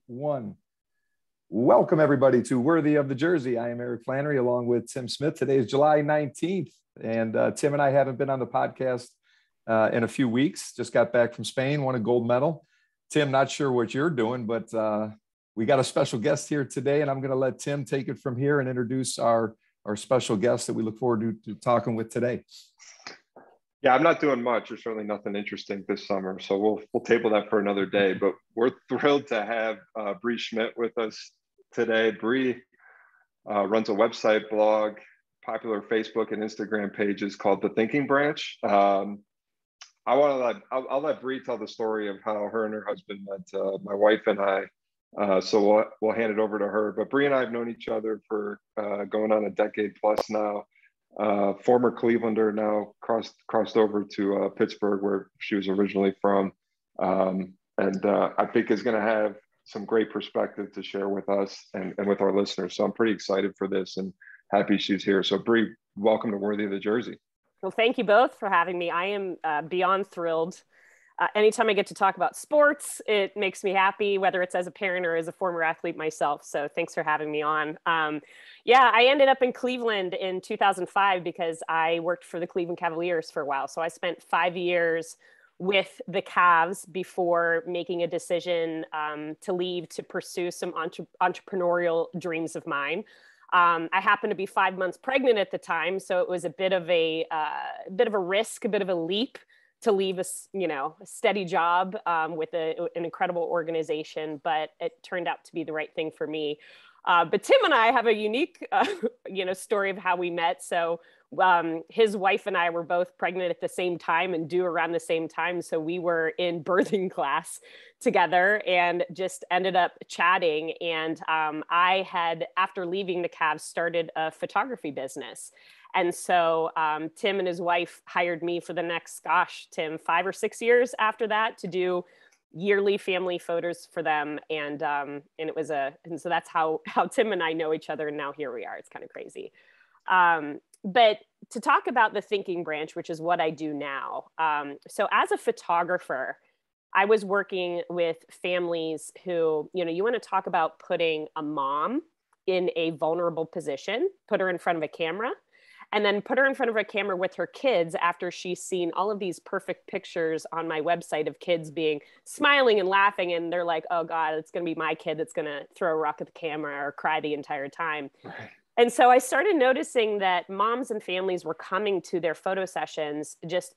one. Welcome everybody to Worthy of the Jersey. I am Eric Flannery along with Tim Smith. Today is July 19th and Tim and I haven't been on the podcast in a few weeks. Just got back from Spain, won a gold medal. Tim, not sure what you're doing, but we got a special guest here today and I'm going to let Tim take it from here and introduce our special guest that we look forward to talking with today. Yeah, I'm not doing much. There's certainly nothing interesting this summer, so we'll table that for another day. But we're thrilled to have Brea Schmidt with us today. Brea runs a website, blog, popular Facebook and Instagram pages called The Thinking Branch. I'll let Brea tell the story of how her and her husband met my wife and I. So we'll hand it over to her. But Brea and I have known each other for going on a decade plus now. Former Clevelander, now crossed over to Pittsburgh, where she was originally from, and I think is going to have some great perspective to share with us and with our listeners. So I'm pretty excited for this and happy she's here. So Brea, welcome to Worthy of the Jersey. Well, thank you both for having me. I am beyond thrilled. Anytime I get to talk about sports, it makes me happy, whether it's as a parent or as a former athlete myself. So thanks for having me on. Yeah, I ended up in Cleveland in 2005 because I worked for the Cleveland Cavaliers for a while. So I spent 5 years with the Cavs before making a decision to leave to pursue some entrepreneurial dreams of mine. I happened to be 5 months pregnant at the time, so it was a bit of a risk, a bit of a leap to leave a steady job with an incredible organization, but it turned out to be the right thing for me. But Tim and I have a unique, story of how we met. So his wife and I were both pregnant at the same time and due around the same time. So we were in birthing class together and just ended up chatting. And I had, after leaving the Cavs, started a photography business. And so Tim and his wife hired me for the next, Tim, 5 or 6 years after that to do yearly family photos for them. And so that's how Tim and I know each other. And now here we are. It's kind of crazy. But to talk about the Thinking Branch, which is what I do now. So as a photographer, I was working with families who, you want to talk about putting a mom in a vulnerable position, put her in front of a camera, and then put her in front of a camera with her kids after she's seen all of these perfect pictures on my website of kids being smiling and laughing. And they're like, oh God, it's going to be my kid that's going to throw a rock at the camera or cry the entire time. Right. And so I started noticing that moms and families were coming to their photo sessions just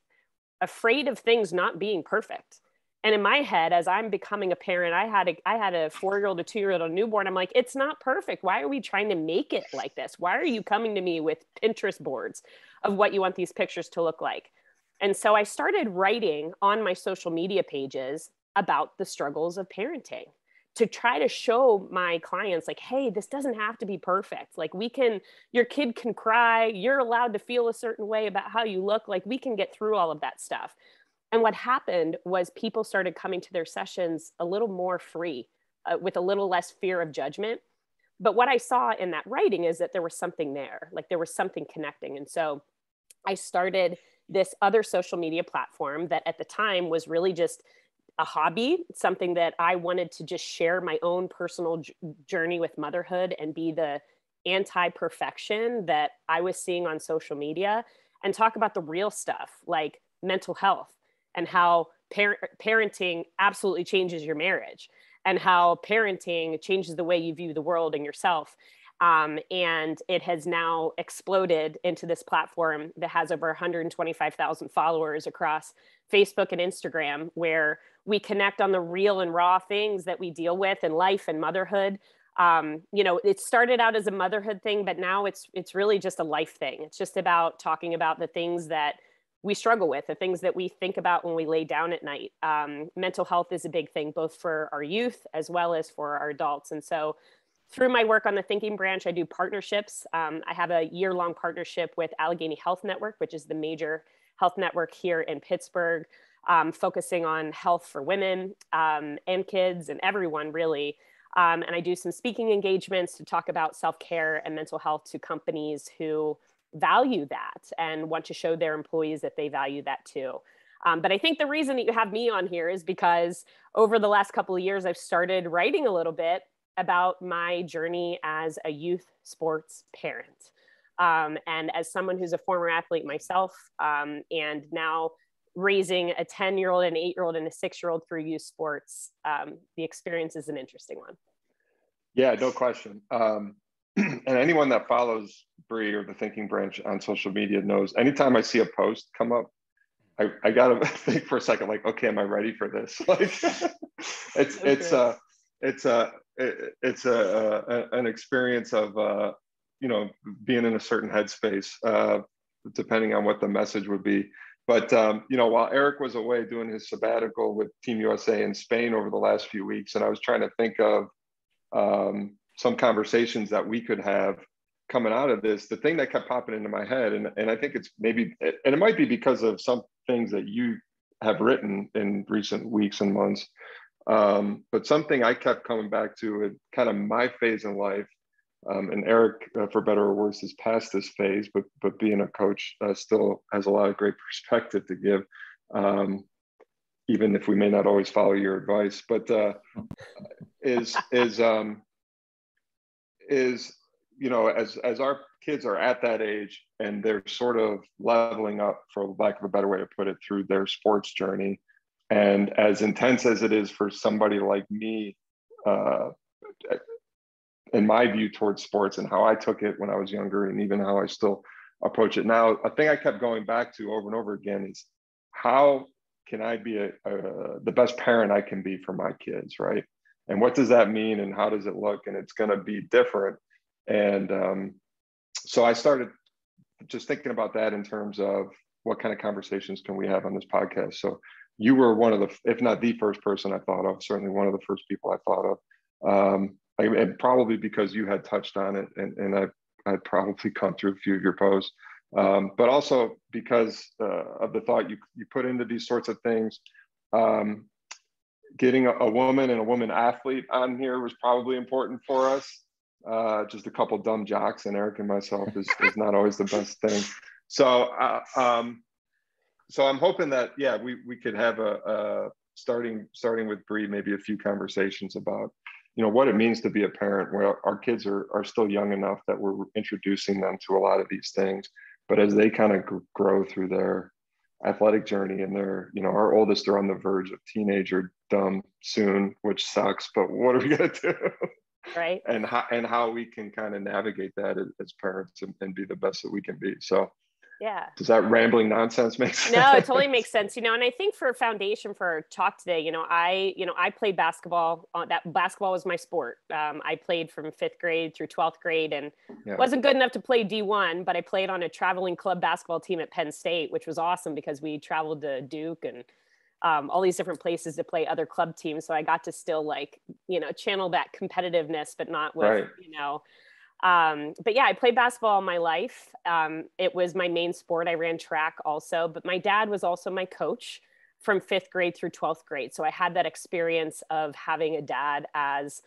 afraid of things not being perfect. And in my head, as I'm becoming a parent, I had a 4-year-old, a 2-year-old, a newborn. I'm like, it's not perfect. Why are we trying to make it like this? Why are you coming to me with Pinterest boards of what you want these pictures to look like? And so I started writing on my social media pages about the struggles of parenting to try to show my clients like, hey, this doesn't have to be perfect. Like your kid can cry. You're allowed to feel a certain way about how you look. Like we can get through all of that stuff. And what happened was people started coming to their sessions a little more free, with a little less fear of judgment. But what I saw in that writing is that there was something there, like there was something connecting. And so I started this other social media platform that at the time was really just a hobby, something that I wanted to just share my own personal journey with motherhood and be the anti-perfection that I was seeing on social media and talk about the real stuff like mental health, and how parenting absolutely changes your marriage, and how parenting changes the way you view the world and yourself. And it has now exploded into this platform that has over 125,000 followers across Facebook and Instagram, where we connect on the real and raw things that we deal with in life and motherhood. It started out as a motherhood thing, but now it's really just a life thing. It's just about talking about the things that we struggle with, the things that we think about when we lay down at night. Mental health is a big thing, both for our youth as well as for our adults. And so through my work on the Thinking Branch, I do partnerships. I have a year-long partnership with Allegheny Health Network, which is the major health network here in Pittsburgh, focusing on health for women and kids and everyone really. And I do some speaking engagements to talk about self-care and mental health to companies who value that and want to show their employees that they value that too. But I think the reason that you have me on here is because over the last couple of years, I've started writing a little bit about my journey as a youth sports parent. And as someone who's a former athlete myself, and now raising a 10-year-old, an 8-year-old, and a 6-year-old through youth sports, the experience is an interesting one. Yeah, no question. And anyone that follows Brea or the Thinking Branch on social media knows anytime I see a post come up, I gotta think for a second, like, okay, am I ready for this? Like, it's an experience of being in a certain headspace, depending on what the message would be. But while Eric was away doing his sabbatical with Team USA in Spain over the last few weeks, and I was trying to think of some conversations that we could have coming out of this, the thing that kept popping into my head, and I think it's maybe, and it might be because of some things that you have written in recent weeks and months, but something I kept coming back to, it kind of my phase in life, and Eric, for better or worse, is past this phase, but being a coach still has a lot of great perspective to give, even if we may not always follow your advice, but as our kids are at that age and they're sort of leveling up, for lack of a better way to put it, through their sports journey, and as intense as it is for somebody like me, in my view towards sports and how I took it when I was younger, and even how I still approach it now, a thing I kept going back to over and over again is, how can I be the best parent I can be for my kids, right? And what does that mean, and how does it look? And it's going to be different. And so I started just thinking about that in terms of what kind of conversations can we have on this podcast. So you were one of the, if not the first person I thought of, certainly one of the first people I thought of. And probably because you had touched on it, and I'd probably come through a few of your posts, but also because of the thought you put into these sorts of things. Getting a woman and a woman athlete on here was probably important for us. Just a couple dumb jocks, and Eric and myself is not always the best thing. So I'm hoping that, yeah, we could have a starting with Brea, maybe a few conversations about, what it means to be a parent, where our kids are still young enough that we're introducing them to a lot of these things. But as they kind of grow through their athletic journey, and they're, our oldest are on the verge of teenagerdom soon, which sucks, but what are we going to do? Right. And how we can kind of navigate that as parents and be the best that we can be. So yeah. Does that rambling nonsense make sense? No, it totally makes sense. And I think for a foundation for our talk today, I played basketball. That basketball was my sport. I played from 5th grade through 12th grade, and wasn't good enough to play D1, but I played on a traveling club basketball team at Penn State, which was awesome because we traveled to Duke and all these different places to play other club teams. So I got to still channel that competitiveness, but not with, but yeah, I played basketball all my life. It was my main sport. I ran track also, but my dad was also my coach from 5th grade through 12th grade. So I had that experience of having a dad as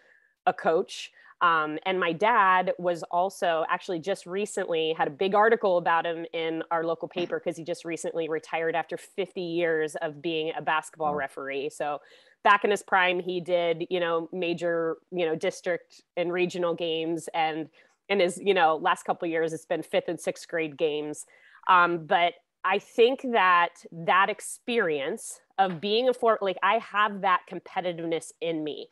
a coach. And my dad was also actually just recently had a big article about him in our local paper because he just recently retired after 50 years of being a basketball referee. So back in his prime, he did, major, district and regional games, and in his, last couple of years, it's been 5th and 6th grade games. But I think that experience of being I have that competitiveness in me.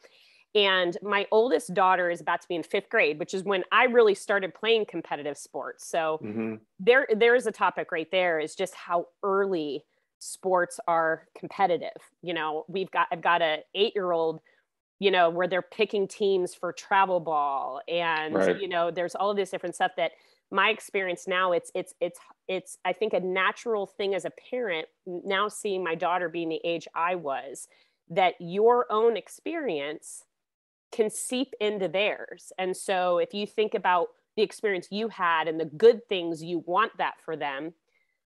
And my oldest daughter is about to be in 5th grade, which is when I really started playing competitive sports. So there is a topic right there, is just how early sports are competitive. I've got a 8-year-old, where they're picking teams for travel ball, and there's all of this different stuff that my experience now, it's I think a natural thing as a parent now, seeing my daughter being the age I was, that your own experience can seep into theirs. And so if you think about the experience you had and the good things, you want that for them,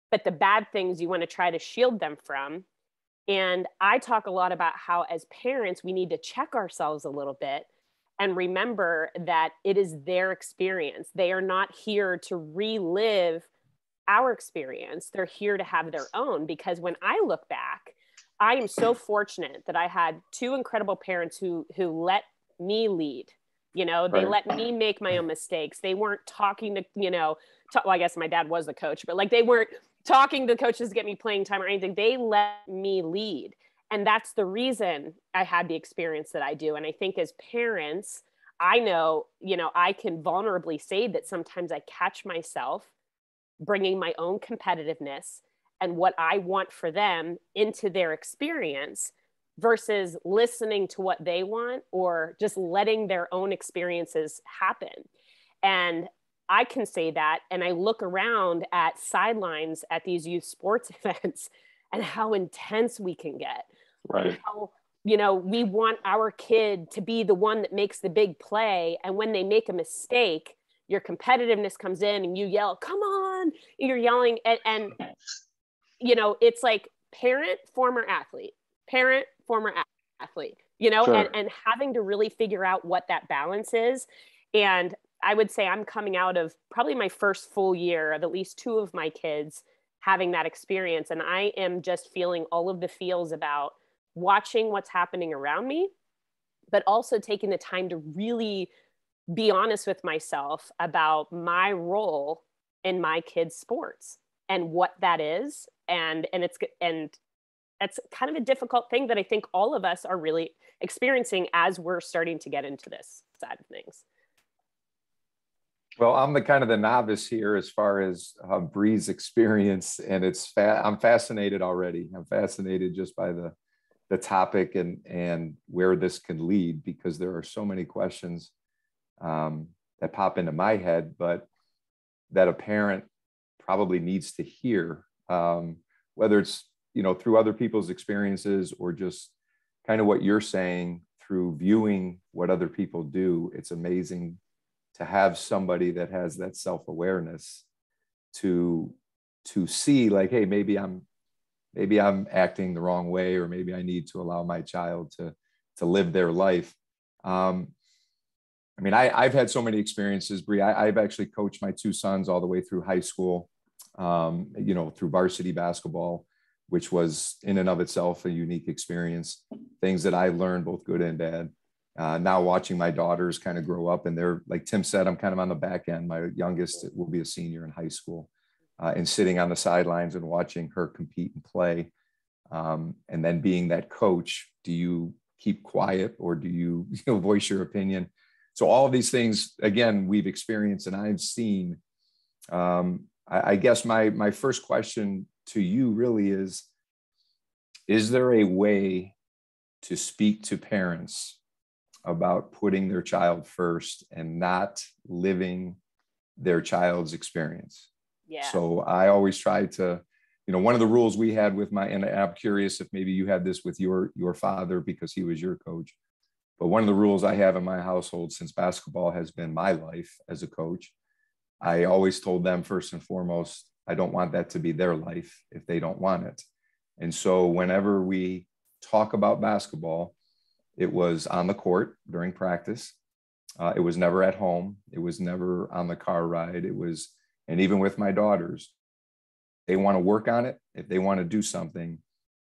but the bad things you want to try to shield them from. And I talk a lot about how as parents, we need to check ourselves a little bit and remember that it is their experience. They are not here to relive our experience. They're here to have their own, because when I look back, I am so fortunate that I had two incredible parents who let me lead. You know, they let me make my own mistakes. They weren't talking to, well, I guess my dad was the coach, but like they weren't talking to the coaches to get me playing time or anything. They let me lead. And that's the reason I had the experience that I do. And I think as parents, I know, I can vulnerably say that sometimes I catch myself bringing my own competitiveness and what I want for them into their experience versus listening to what they want or just letting their own experiences happen. And I can say that. And I look around at sidelines at these youth sports events and how intense we can get. Right. How, we want our kid to be the one that makes the big play. And when they make a mistake, your competitiveness comes in and you yell, "Come on," you're yelling. And it's like parent, former athlete, Sure. and having to really figure out what that balance is. And I would say I'm coming out of probably my first full year of at least two of my kids having that experience. And I am just feeling all of the feels about watching what's happening around me, but also taking the time to really be honest with myself about my role in my kids' sports and what that is. And that's kind of a difficult thing that I think all of us are really experiencing as we're starting to get into this side of things. Well, I'm the kind of the novice here as far as Bree's experience, and I'm fascinated already. I'm fascinated just by the topic and where this can lead, because there are so many questions that pop into my head, but that a parent probably needs to hear, whether it's through other people's experiences or just kind of what you're saying through viewing what other people do. It's amazing to have somebody that has that self-awareness to see like, hey, maybe I'm acting the wrong way, or maybe I need to allow my child to live their life. I've had so many experiences, Bree. I've actually coached my two sons all the way through high school, through varsity basketball, which was in and of itself a unique experience. Things that I learned, both good and bad. Now watching my daughters kind of grow up, and they're, like Tim said, I'm kind of on the back end. My youngest will be a senior in high school, and sitting on the sidelines and watching her compete and play. And then being that coach, do you keep quiet or do you voice your opinion? So all of these things, again, we've experienced and I've seen. I guess my first question to you really is there a way to speak to parents about putting their child first and not living their child's experience? Yeah. So I always try to, one of the rules we had with and I'm curious if maybe you had this with your father because he was your coach, but one of the rules I have in my household, since basketball has been my life as a coach, I always told them first and foremost, I don't want that to be their life if they don't want it. And so whenever we talk about basketball, it was on the court during practice. It was never at home. It was never on the car ride. And even with my daughters, they want to work on it. If they want to do something,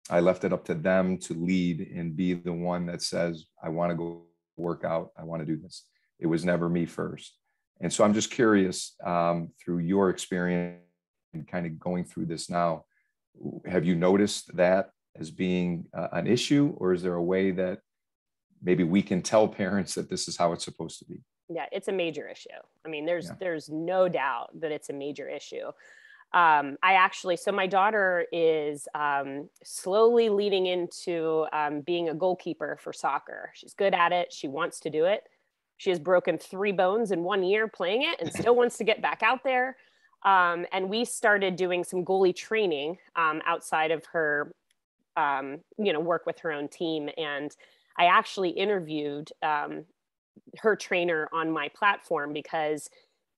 I left it up to them to lead and be the one that says, I want to go work out. I want to do this. It was never me first. And so I'm just curious, through your experience and kind of going through this now, have you noticed that as being an issue, or is there a way that maybe we can tell parents that this is how it's supposed to be? Yeah, it's a major issue. I mean, there's no doubt that it's a major issue. So my daughter is slowly leading into being a goalkeeper for soccer. She's good at it. She wants to do it. She has broken 3 bones in 1 year playing it and still wants to get back out there. And we started doing some goalie training outside of her, work with her own team. And I actually interviewed her trainer on my platform because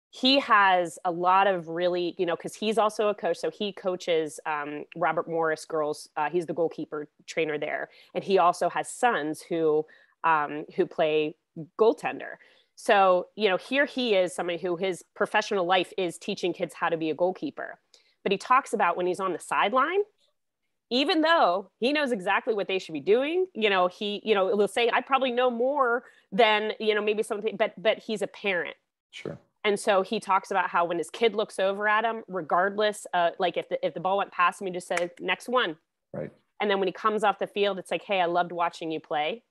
he has a lot of really, because he's also a coach. So he coaches Robert Morris girls. He's the goalkeeper trainer there. And he also has sons who play goaltender. So, here he is, somebody who his professional life is teaching kids how to be a goalkeeper. but he talks about when he's on the sideline, even though he knows exactly what they should be doing, will say, I probably know more than, maybe something, but he's a parent. Sure. And so he talks about how when his kid looks over at him, regardless, like if the ball went past him, he just said, next one. Right. And then when he comes off the field, it's like, hey, I loved watching you play.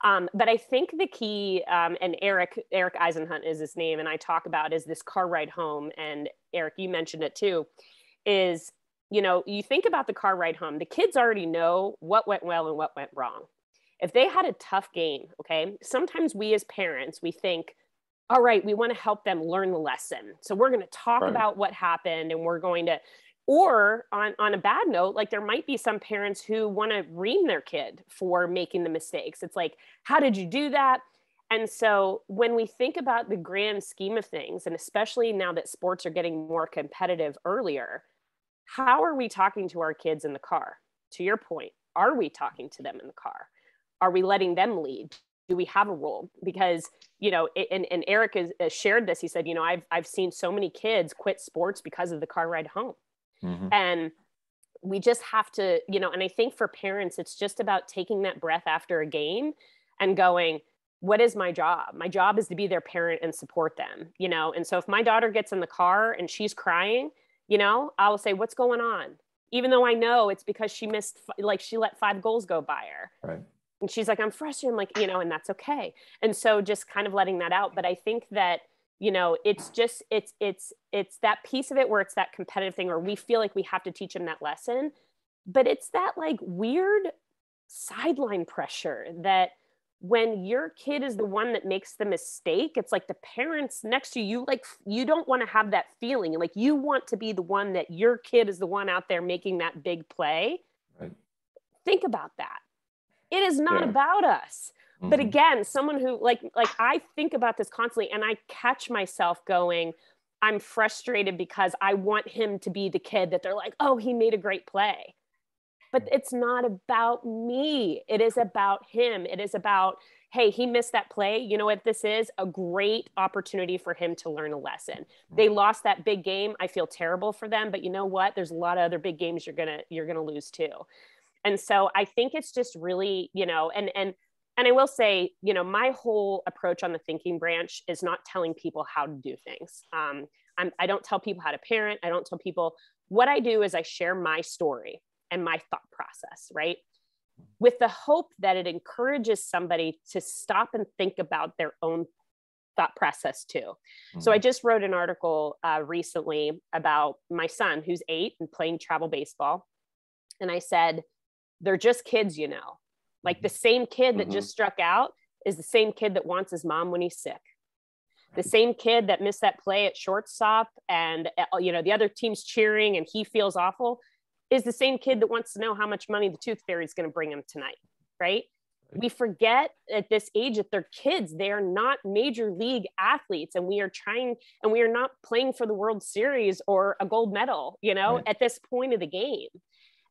But I think the key, and Eric Eisenhunt is his name, and I talk about is this car ride home. And Eric, you mentioned it too, is, you think about the car ride home, the kids already know what went well and what went wrong. If they had a tough game, okay, sometimes we as parents, we think, all right, we want to help them learn the lesson. So we're going to talk about what happened, and we're going to, or on a bad note, like there might be some parents who want to ream their kid for making the mistakes. It's like, how did you do that? And so when we think about the grand scheme of things, and especially now that sports are getting more competitive earlier, how are we talking to our kids in the car? To your point, are we talking to them in the car? Are we letting them lead? Do we have a role? Because, and Eric has shared this. He said, I've seen so many kids quit sports because of the car ride home. Mm-hmm. And we just have to, and I think for parents, it's just about taking that breath after a game and going, what is my job? My job is to be their parent and support them, And so if my daughter gets in the car and she's crying, I will say, what's going on? Even though I know it's because she missed, like she let 5 goals go by her. Right. And she's like, I'm frustrated. I'm like, and that's okay. And so just kind of letting that out. But I think that, it's just, it's that piece of it where it's that competitive thing, or we feel like we have to teach them that lesson, but it's that like weird sideline pressure that when your kid is the one that makes the mistake, it's like the parents next to you, like, you don't want to have that feeling. Like you want to be the one that your kid is the one out there making that big play. Right. Think about that. It is not about us. Mm-hmm. But again, someone who like I think about this constantly, and I catch myself going, I'm frustrated because I want him to be the kid that they're like, oh, he made a great play. But it's not about me. It is about him. It is about, hey, he missed that play. You know what this is? A great opportunity for him to learn a lesson. They lost that big game. I feel terrible for them, but you know what? There's a lot of other big games you're gonna lose too. And so I think it's just really, and I will say, my whole approach on the thinking branch is not telling people how to do things. I don't tell people how to parent. I don't tell people. What I do is I share my story and my thought process, right? With the hope that it encourages somebody to stop and think about their own thought process too. Mm-hmm. So I just wrote an article recently about my son who's 8 and playing travel baseball. And I said, they're just kids, like the same kid that just struck out is the same kid that wants his mom when he's sick. The same kid that missed that play at shortstop and, the other team's cheering and he feels awful is the same kid that wants to know how much money the tooth fairy is going to bring him tonight. Right. We forget at this age that they're kids. They are not major league athletes. And we are not playing for the World Series or a gold medal, at this point of the game.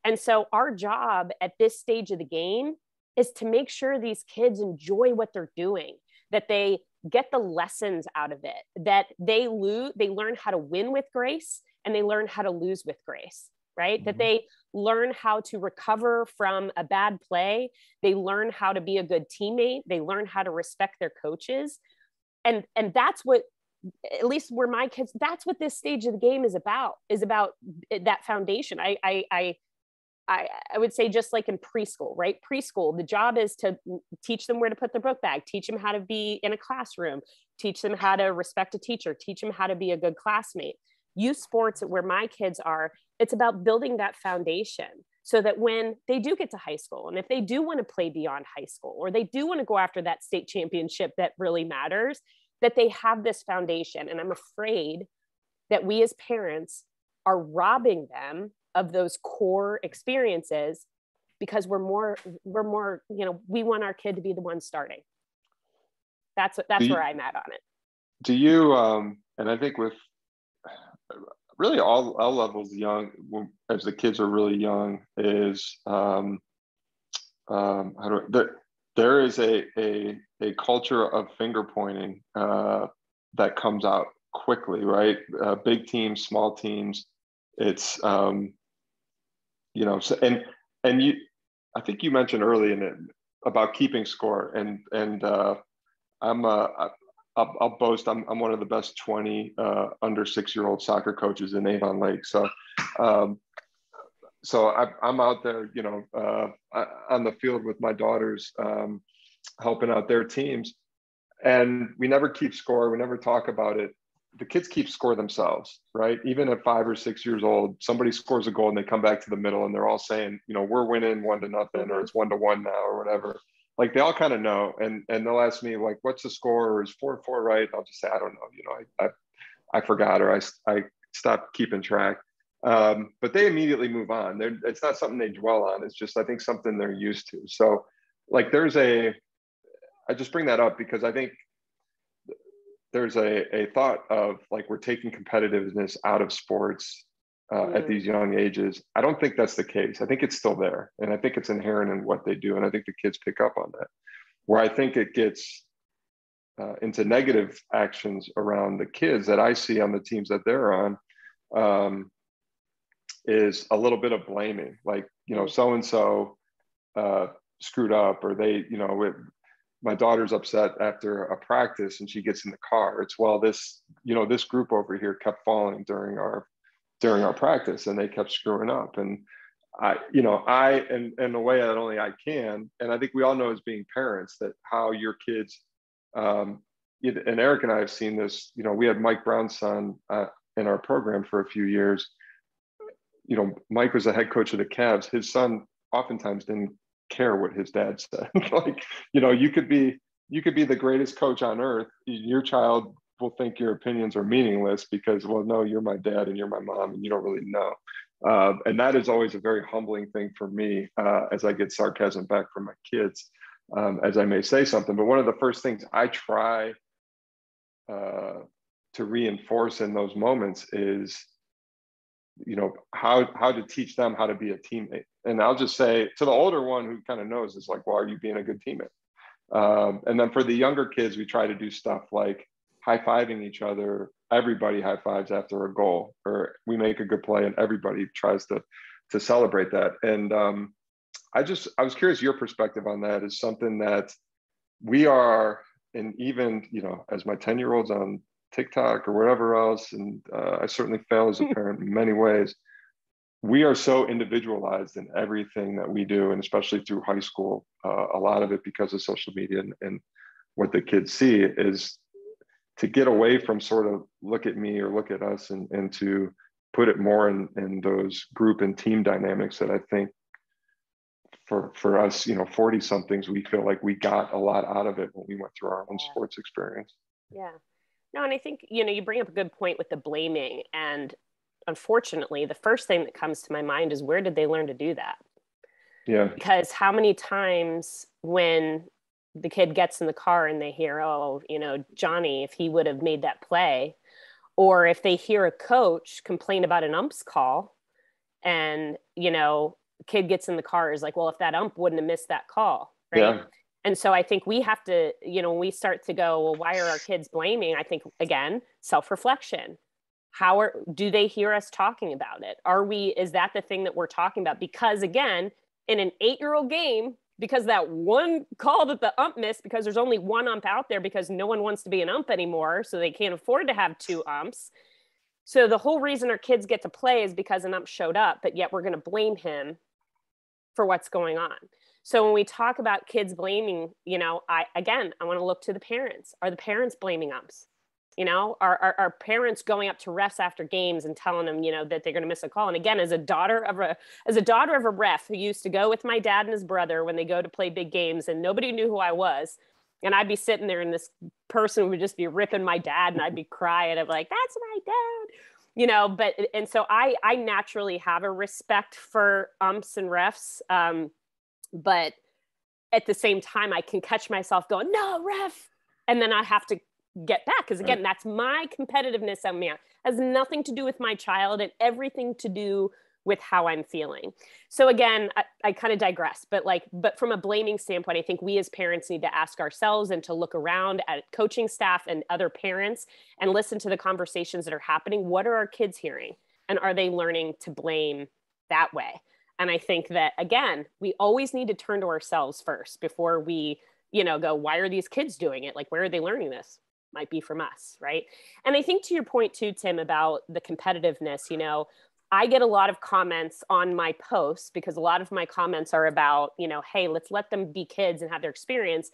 And so our job at this stage of the game is to make sure these kids enjoy what they're doing, that they get the lessons out of it, that they learn how to win with grace and they learn how to lose with grace, right? Mm-hmm. That they learn how to recover from a bad play. They learn how to be a good teammate. They learn how to respect their coaches. And that's what, at least where my kids, that's what this stage of the game is about that foundation. I would say just like in preschool, right? Preschool, the job is to teach them where to put their book bag, teach them how to be in a classroom, teach them how to respect a teacher, teach them how to be a good classmate. Youth sports, where my kids are, it's about building that foundation so that when they do get to high school, and if they do want to play beyond high school, or they do want to go after that state championship that really matters, that they have this foundation. And I'm afraid that we as parents are robbing them of those core experiences because we're more, we want our kid to be the one starting. That's where I'm at on it. Do you, and I think with really all levels young, as the kids are really young, is there is a culture of finger pointing that comes out quickly, right? Big teams, small teams. it's, you know, so, and you, I think you mentioned early in it about keeping score, and I'll boast I'm one of the best 20 under 6-year-old soccer coaches in Avon Lake. So I'm out there, you know, on the field with my daughters, helping out their teams, and we never keep score. We never talk about it. The kids keep score themselves, right? Even at 5 or 6 years old, somebody scores a goal and they come back to the middle and they're all saying, you know, we're winning 1-0, or it's 1-1 now, or whatever. Like, they all kind of know, and they'll ask me, like, what's the score, or is 4-4 right? I'll just say, I don't know, you know, I forgot, or I stopped keeping track. But they immediately move on. It's not something they dwell on. It's just, I think, something they're used to. So, like, I just bring that up because I think there's a thought of, like, we're taking competitiveness out of sports at these young ages. I don't think that's the case. I think it's still there, and I think it's inherent in what they do, and I think the kids pick up on that. Where I think it gets into negative actions around the kids that I see on the teams that they're on, is a little bit of blaming, like, you know, so-and-so screwed up, or they, you know, my daughter's upset after a practice and she gets in the car. It's, well, this, you know, this group over here kept falling during our practice, and they kept screwing up. And in a way that only I can, and I think we all know as being parents, that how your kids, and Eric and I have seen this, you know, we had Mike Brown's son in our program for a few years. You know, Mike was the head coach of the Cavs. His son oftentimes didn't care what his dad said. Like, you know, you could be the greatest coach on earth. Your child will think your opinions are meaningless because, well, no, you're my dad and you're my mom and you don't really know. And that is always a very humbling thing for me, as I get sarcasm back from my kids, as I may say something. But one of the first things I try to reinforce in those moments is, you know, how to teach them how to be a teammate. And I'll just say to the older one who kind of knows, is like, well, are you being a good teammate? And then for the younger kids, we try to do stuff like high-fiving each other. Everybody high fives after a goal, or we make a good play and everybody tries to celebrate that. And I was curious, your perspective on that is something that we are, and even, you know, as my 10-year-old's on TikTok or whatever else, and I certainly fail as a parent in many ways, we are so individualized in everything that we do, and especially through high school, a lot of it because of social media and what the kids see, is to get away from sort of look at me or look at us, and to put it more in those group and team dynamics that I think for us, you know, 40 somethings, we feel like we got a lot out of it when we went through our own sports experience. Yeah. No, and I think, you know, you bring up a good point with the blaming. And unfortunately, the first thing that comes to my mind is, where did they learn to do that? Yeah. Because how many times when the kid gets in the car and they hear, oh, you know, Johnny, if he would have made that play, or if they hear a coach complain about an ump's call, and, you know, kid gets in the car, is like, well, if that ump wouldn't have missed that call, right? Yeah. And so I think we have to, you know, when we start to go, well, why are our kids blaming? I think, again, self-reflection. Do they hear us talking about it? Is that the thing that we're talking about? Because again, in an 8-year-old game, because that one call that the ump missed, because there's only one ump out there, because no one wants to be an ump anymore, so they can't afford to have 2 umps. So the whole reason our kids get to play is because an ump showed up, but yet we're going to blame him for what's going on. So when we talk about kids blaming, you know, I want to look to the parents. Are the parents blaming umps? You know, are parents going up to refs after games and telling them, you know, that they're going to miss a call? And again, as a daughter of a ref who used to go with my dad and his brother when they go to play big games, and nobody knew who I was, and I'd be sitting there and this person would just be ripping my dad, and I'd be crying. I'm like, that's my dad, you know. And so I naturally have a respect for umps and refs. But at the same time, I can catch myself going, no, ref. And then I have to get back. Because again, That's my competitiveness. It has nothing to do with my child and everything to do with how I'm feeling. So again, I kind of digress, but from a blaming standpoint, I think we as parents need to ask ourselves and to look around at coaching staff and other parents and listen to the conversations that are happening. What are our kids hearing? And are they learning to blame that way? And I think that, again, we always need to turn to ourselves first before we, go, why are these kids doing it? Like, where are they learning this? Might be from us, right? And I think to your point too, Tim, about the competitiveness, I get a lot of comments on my posts because a lot of my comments are about, hey, let's let them be kids and have their experience.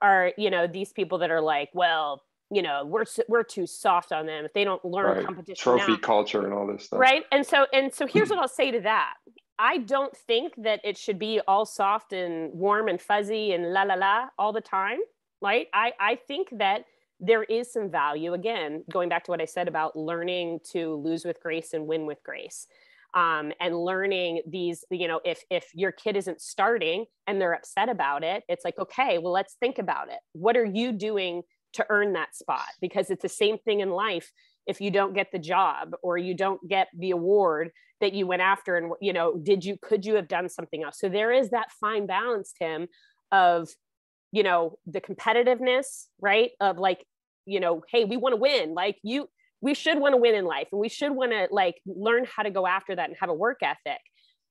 Are, these people that are like, well, we're too soft on them if they don't learn competition trophy now. culture and all this stuff. Right. And so here's what I'll say to that. I don't think that it should be all soft and warm and fuzzy and la la la all the time. Right. I think that there is some value, again, going back to what I said about learning to lose with grace and win with grace. And learning these, if your kid isn't starting and they're upset about it, it's like, okay, well, let's think about it. What are you doing to earn that spot? Because it's the same thing in life. If you don't get the job or you don't get the award that you went after, and, could you have done something else? So there is that fine balance, Tim, of, the competitiveness, right? Of like, hey, we want to win. Like we should want to win in life, and we should want to like learn how to go after that and have a work ethic,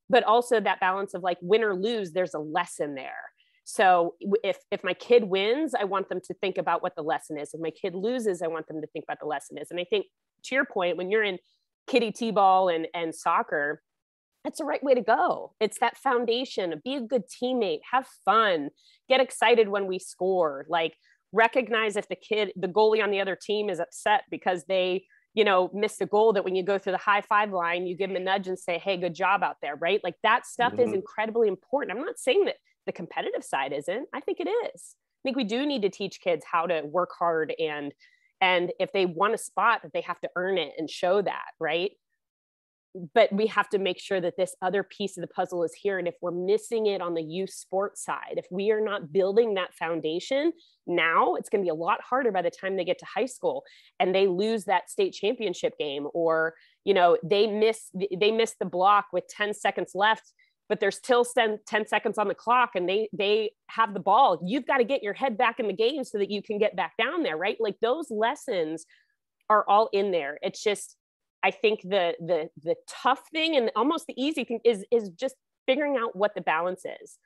but also that balance of like win or lose, there's a lesson there. So if my kid wins, I want them to think about what the lesson is. If my kid loses, I want them to think about the lesson is. And I think to your point, when you're in kiddie t-ball and soccer, that's the right way to go. It's that foundation. Be a good teammate, have fun, get excited when we score, like recognize if the goalie on the other team is upset because they, missed a goal, that when you go through the high five line, you give them a nudge and say, hey, good job out there, right? Like that stuff is incredibly important. I'm not saying that the competitive side isn't. I think it is. I think we do need to teach kids how to work hard and if they want a spot, that they have to earn it and show that, right? But we have to make sure that this other piece of the puzzle is here. And if we're missing it on the youth sports side, if we are not building that foundation now, it's going to be a lot harder by the time they get to high school and they lose that state championship game, or, they miss the block with 10 seconds left, but there's still 10 seconds on the clock and they have the ball. You've got to get your head back in the game so that you can get back down there, right? Like those lessons are all in there. It's just, I think the tough thing and almost the easy thing is just figuring out what the balance is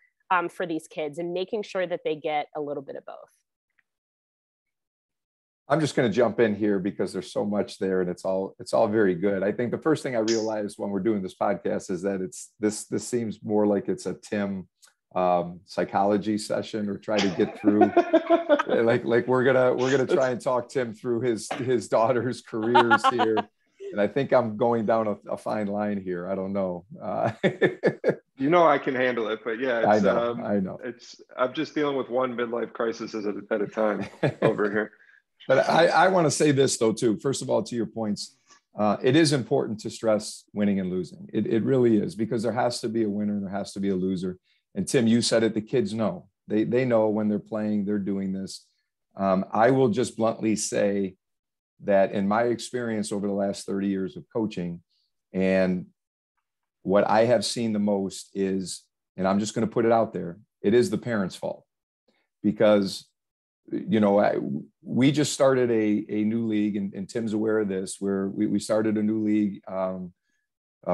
for these kids and making sure that they get a little bit of both. I'm just going to jump in here because there's so much there and it's all very good. I think the first thing I realized when we're doing this podcast is that this seems more like it's a Tim psychology session, or try to get through like we're gonna try and talk Tim through his daughter's careers here. And I think I'm going down a fine line here. I don't know. I can handle it, but yeah, I know. I'm just dealing with one midlife crisis at a time over here. But I want to say this though too. First of all, to your points, it is important to stress winning and losing. It really is, because there has to be a winner and there has to be a loser. And Tim, you said it. The kids know. They know when they're playing, they're doing this. I will just bluntly say that in my experience over the last 30 years of coaching, and what I have seen the most is, and I'm just going to put it out there, it is the parents' fault. Because, we just started a new league, and Tim's aware of this, where we started a new league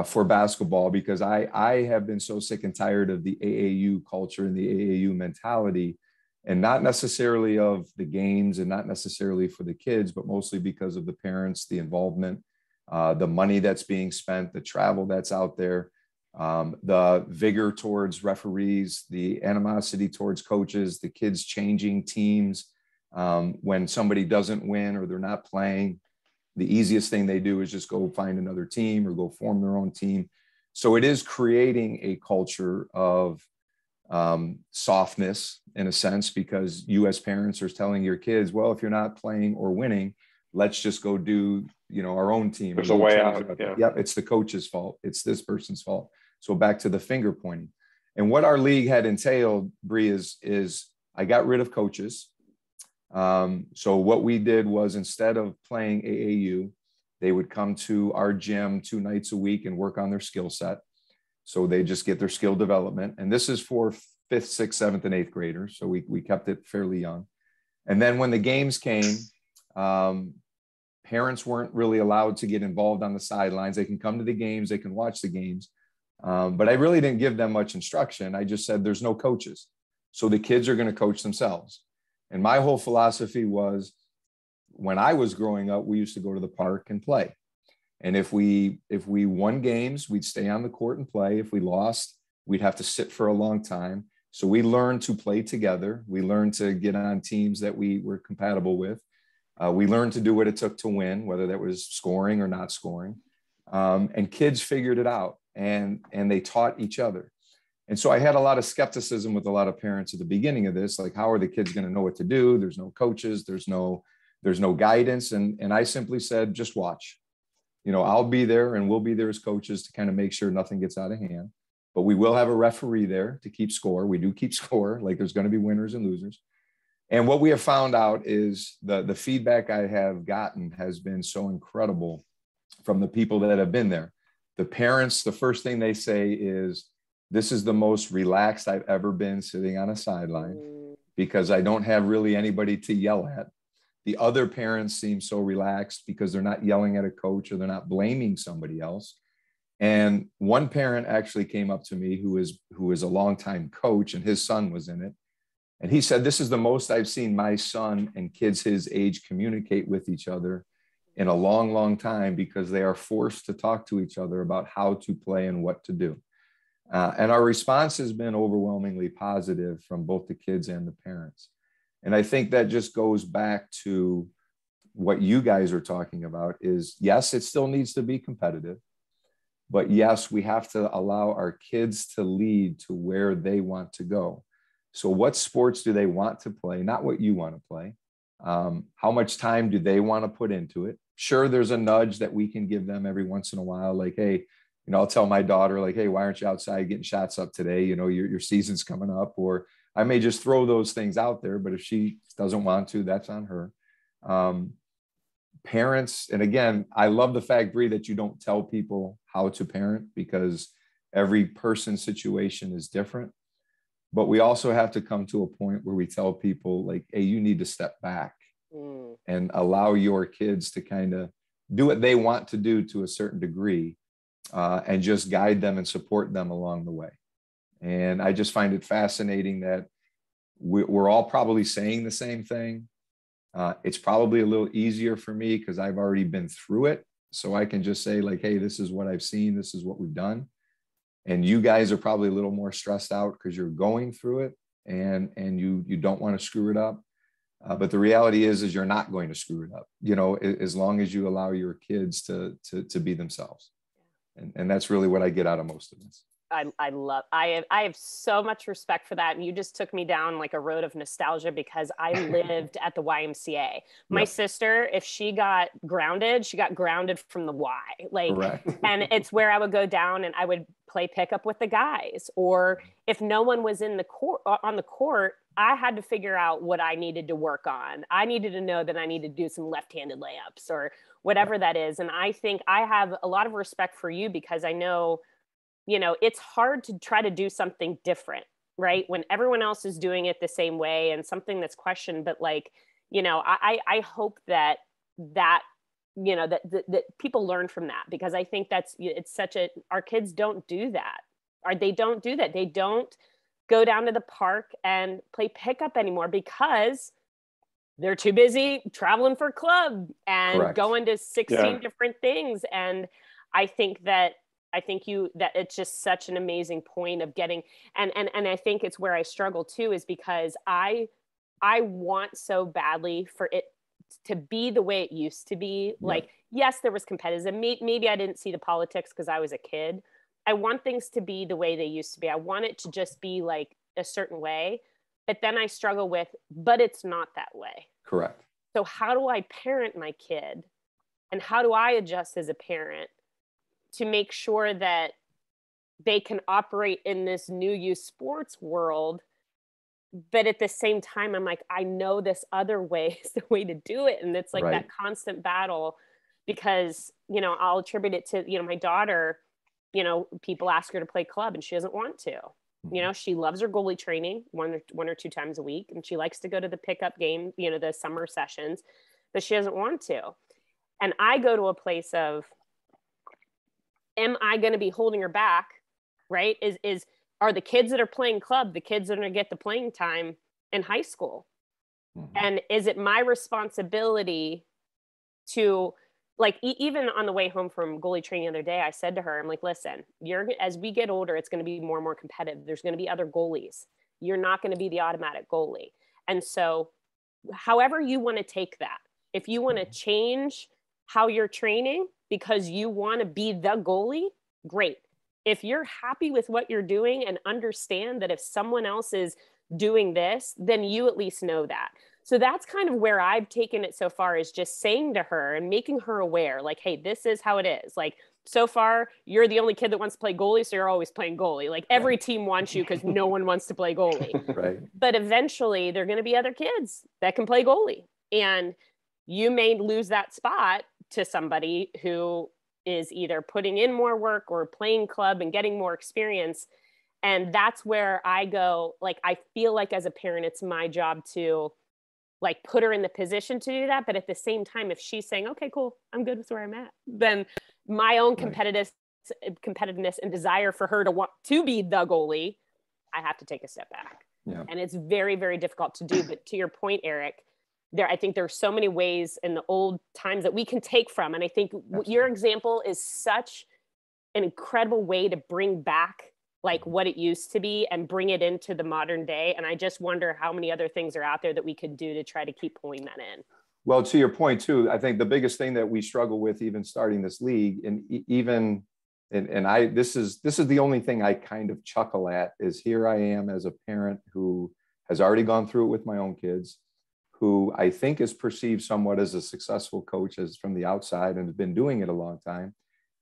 for basketball, because I have been so sick and tired of the AAU culture and the AAU mentality. And not necessarily of the games and not necessarily for the kids, but mostly because of the parents, the involvement, the money that's being spent, the travel that's out there, the vigor towards referees, the animosity towards coaches, the kids changing teams when somebody doesn't win or they're not playing. The easiest thing they do is just go find another team or go form their own team. So it is creating a culture of softness in a sense, because you as parents are telling your kids, well, if you're not playing or winning, let's just go do, our own team. There's a way out. Yeah. Yep. It's the coach's fault. It's this person's fault. So back to the finger pointing. And what our league had entailed, Brea, is I got rid of coaches. So what we did was, instead of playing AAU, they would come to our gym 2 nights a week and work on their skill set. So they just get their skill development. And this is for 5th, 6th, 7th, and 8th graders. So we kept it fairly young. And then when the games came, Parents weren't really allowed to get involved on the sidelines. They can come to the games, they can watch the games. But I really didn't give them much instruction. I just said, there's no coaches. So the kids are going to coach themselves. And my whole philosophy was, when I was growing up, we used to go to the park and play. And if we won games, we'd stay on the court and play. If we lost, we'd have to sit for a long time. So we learned to play together. We learned to get on teams that we were compatible with. We learned to do what it took to win, whether that was scoring or not scoring. And kids figured it out, and they taught each other. And so I had a lot of skepticism with a lot of parents at the beginning of this, like, how are the kids going to know what to do? There's no coaches, there's no guidance. And I simply said, just watch. I'll be there and we'll be there as coaches to kind of make sure nothing gets out of hand. But we will have a referee there to keep score. We do keep score. Like, there's going to be winners and losers. And what we have found out is the feedback I have gotten has been so incredible from the people that have been there. The parents, the first thing they say is, this is the most relaxed I've ever been sitting on a sideline, because I don't have really anybody to yell at. The other parents seem so relaxed because they're not yelling at a coach, or they're not blaming somebody else. And one parent actually came up to me who is a longtime coach, and his son was in it. And he said, this is the most I've seen my son and kids his age communicate with each other in a long, long time, because they are forced to talk to each other about how to play and what to do. And our response has been overwhelmingly positive from both the kids and the parents. And I think that just goes back to what you guys are talking about is, yes, it still needs to be competitive, but yes, we have to allow our kids to lead to where they want to go. So what sports do they want to play? Not what you want to play. How much time do they want to put into it? Sure, there's a nudge that we can give them every once in a while. Like, hey, I'll tell my daughter, like, hey, why aren't you outside getting shots up today? Your season's coming up. Or I may just throw those things out there, but if she doesn't want to, that's on her. Parents, and again, I love the fact, Brea, that you don't tell people how to parent, because every person's situation is different. But we also have to come to a point where we tell people, like, hey, you need to step back and allow your kids to kind of do what they want to do to a certain degree, and just guide them and support them along the way. And I just find it fascinating that we're all probably saying the same thing. It's probably a little easier for me because I've already been through it. So I can just say, like, hey, this is what I've seen. This is what we've done. And you guys are probably a little more stressed out because you're going through it, and you don't want to screw it up. But the reality is you're not going to screw it up, as long as you allow your kids to be themselves. And that's really what I get out of most of this. I have so much respect for that. And you just took me down like a road of nostalgia, because I lived at the YMCA. My sister, if she got grounded from the Y, like, correct. And it's where I would go down and I would play pickup with the guys. Or if no one was in the court, on the court, I had to figure out what I needed to work on. I needed to know that I needed to do some left-handed layups or whatever that is. And I think I have a lot of respect for you, because I know, it's hard to try to do something different, right? When everyone else is doing it the same way and something that's questioned, but like, I hope that people learn from that, because I think our kids don't do that, or they don't do that. They don't go down to the park and play pickup anymore because they're too busy traveling for club and correct. Going to 16 different things. And I think that it's just such an amazing point of getting, and I think it's where I struggle too, is because I want so badly for it to be the way it used to be. Like, yes, there was competitive. Maybe I didn't see the politics because I was a kid. I want things to be the way they used to be. I want it to just be like a certain way, but then I struggle with, but it's not that way. Correct. So how do I parent my kid, and how do I adjust as a parent to make sure that they can operate in this new youth sports world? But at the same time, I'm like, I know this other way is the way to do it. And it's like that constant battle, because, I'll attribute it to, my daughter, people ask her to play club and she doesn't want to. She loves her goalie training one or two times a week. And she likes to go to the pickup game, the summer sessions, but she doesn't want to. And I go to a place of, am I going to be holding her back? Right? Are the kids that are playing club the kids that are going to get the playing time in high school? Mm-hmm. And is it my responsibility to, like, even on the way home from goalie training the other day, I said to her, I'm like, listen, as we get older, it's going to be more and more competitive. There's going to be other goalies. You're not going to be the automatic goalie. And so however you want to take that, if you want to change how you're training because you want to be the goalie, great. If you're happy with what you're doing and understand that if someone else is doing this, then you at least know that. So that's kind of where I've taken it so far, is just saying to her and making her aware, like, hey, this is how it is. Like, so far, you're the only kid that wants to play goalie, so you're always playing goalie. Like, every team wants you because no one wants to play goalie. Right. But eventually, there are going to be other kids that can play goalie. And you may lose that spot to somebody who is either putting in more work or playing club and getting more experience. And that's where I go, like, I feel like as a parent, it's my job to, like, put her in the position to do that. But at the same time, if she's saying, okay, cool, I'm good with where I'm at, then my own competitiveness and desire for her to want to be the goalie, I have to take a step back. Yeah. And it's very, very difficult to do. But to your point, Eric, I think there are so many ways in the old times that we can take from. And I think your example is such an incredible way to bring back, like, what it used to be and bring it into the modern day. And I just wonder how many other things are out there that we could do to try to keep pulling that in. Well, to your point too, I think the biggest thing that we struggle with even starting this league, and this is the only thing I kind of chuckle at, is here I am as a parent who has already gone through it with my own kids, who I think is perceived somewhat as a successful coach as from the outside and has been doing it a long time.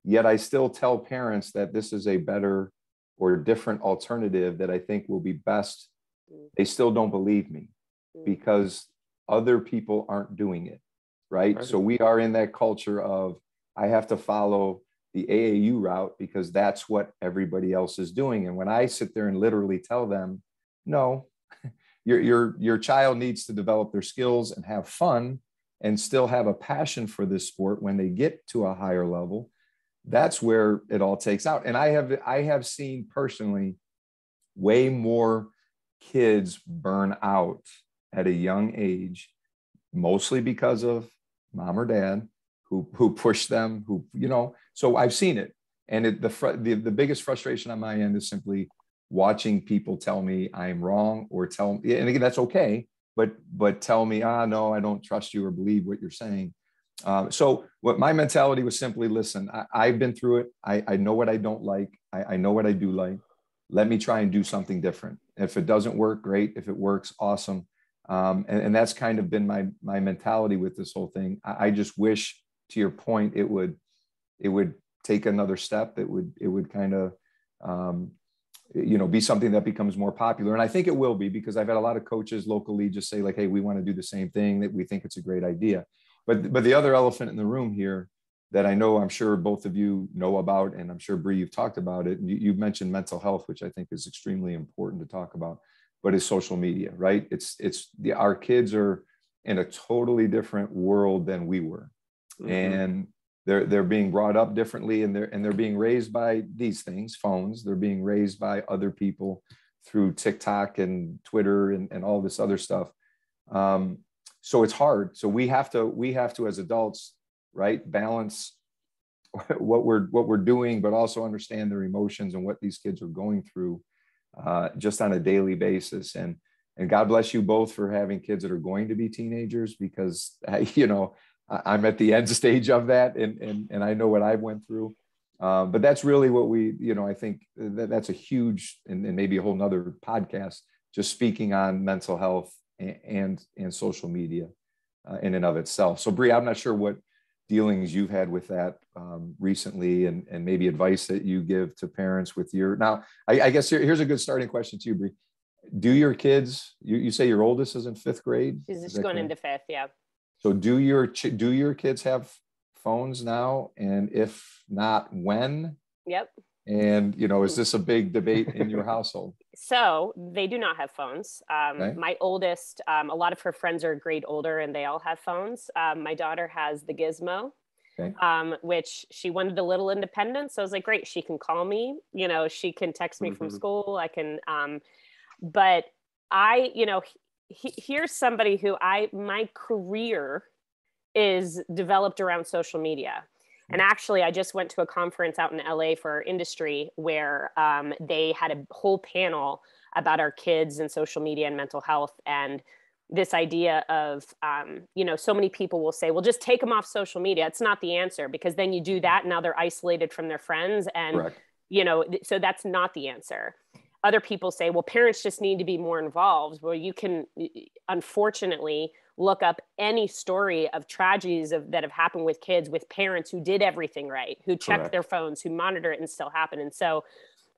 Yet I still tell parents that this is a better or different alternative that I think will be best. They still don't believe me because other people aren't doing it, right? So we are in that culture of, I have to follow the AAU route because that's what everybody else is doing. And when I sit there and literally tell them, no, your child needs to develop their skills and have fun and still have a passion for this sport when they get to a higher level, that's where it all takes out. And I have seen personally way more kids burn out at a young age, mostly because of mom or dad who push them, so I've seen it. And the biggest frustration on my end is simply watching people tell me I'm wrong, or and again, that's okay, but tell me, no, I don't trust you or believe what you're saying. So what my mentality was simply, listen, I've been through it. I know what I don't like. I know what I do like. Let me try and do something different. If it doesn't work, great. If it works, awesome. And that's kind of been my mentality with this whole thing. I just wish, to your point, it would take another step. It would kind of, be something that becomes more popular. And I think it will be, because I've had a lot of coaches locally just say, like, hey, we want to do the same thing, that we think it's a great idea. But the other elephant in the room here that I know, I'm sure both of you know about, and I'm sure, Brea, you've talked about it, and you've mentioned mental health, which I think is extremely important to talk about, but is social media, right? Our kids are in a totally different world than we were. Mm-hmm. And they're being brought up differently, and they're being raised by these things, phones. They're being raised by other people through TikTok and Twitter and all this other stuff. So it's hard. So we have to as adults, right, balance what we're doing, but also understand their emotions and what these kids are going through just on a daily basis. And God bless you both for having kids that are going to be teenagers, because I'm at the end stage of that, and I know what I went through. But that's really what I think that's a huge, and maybe a whole nother podcast, just speaking on mental health and social media in and of itself. So Brea, I'm not sure what dealings you've had with that recently, and maybe advice that you give to parents with now, I guess here's a good starting question to you, Brea. Do your kids, you say your oldest is in 5th grade? She's just going into 5th, yeah. So do your kids have phones now? And if not, when? Yep. And, is this a big debate in your household? So they do not have phones. Okay. My oldest, a lot of her friends are a grade older and they all have phones. My daughter has the Gizmo. Okay. Which she wanted a little independence. So I was like, great, she can call me, she can text me from school. I can, but I, here's somebody who my career is developed around social media. And actually, I just went to a conference out in LA for our industry where they had a whole panel about our kids and social media and mental health. And this idea of, so many people will say, well, just take them off social media. It's not the answer, because then you do that, now they're isolated from their friends. And, Correct. So that's not the answer. Other people say, well, parents just need to be more involved. Well, you can, unfortunately, look up any story of tragedies that have happened with kids, with parents who did everything right, who checked their phones, who monitor it, and still happen. And so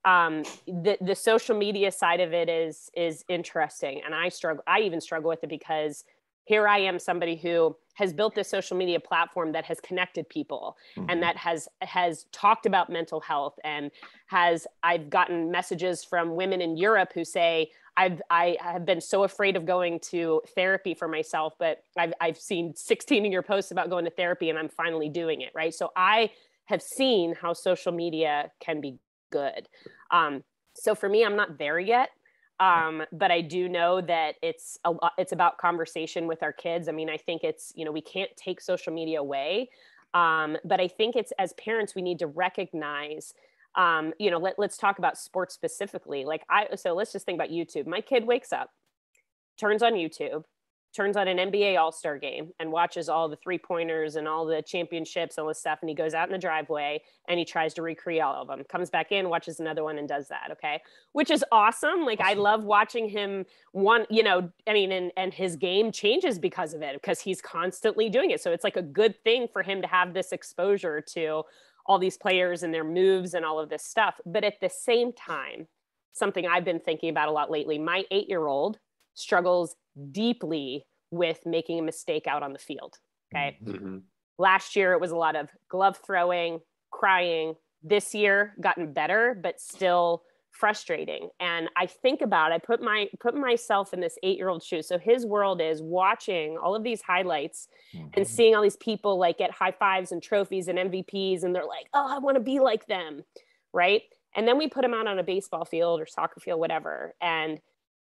the social media side of it is interesting. And I even struggle with it, because here I am, somebody who has built this social media platform that has connected people and that has talked about mental health, and I've gotten messages from women in Europe who say, I have been so afraid of going to therapy for myself, but I've seen 16 of your posts about going to therapy, and I'm finally doing it. Right. So I have seen how social media can be good. So for me, I'm not there yet. But I do know that it's about conversation with our kids. I mean, I think it's, we can't take social media away. But I think it's, as parents, we need to recognize, let's talk about sports specifically. So let's just think about YouTube. My kid wakes up, turns on YouTube, turns on an NBA All-Star game, and watches all the 3-pointers and all the championships and all this stuff. And he goes out in the driveway and he tries to recreate all of them, comes back in, watches another one, and does that. Okay. Which is awesome. Like, I love watching him and his game changes because of it, because he's constantly doing it. So it's like a good thing for him to have this exposure to all these players and their moves and all of this stuff. But at the same time, something I've been thinking about a lot lately, my 8-year-old struggles deeply with making a mistake out on the field. Okay. Last year, it was a lot of glove throwing, crying. This year, gotten better, but still frustrating. And I think about, I put myself in this 8-year-old shoe. So his world is watching all of these highlights and seeing all these people like get high fives and trophies and MVPs. And they're like, oh, I want to be like them. Right. And then we put him out on a baseball field or soccer field, whatever. And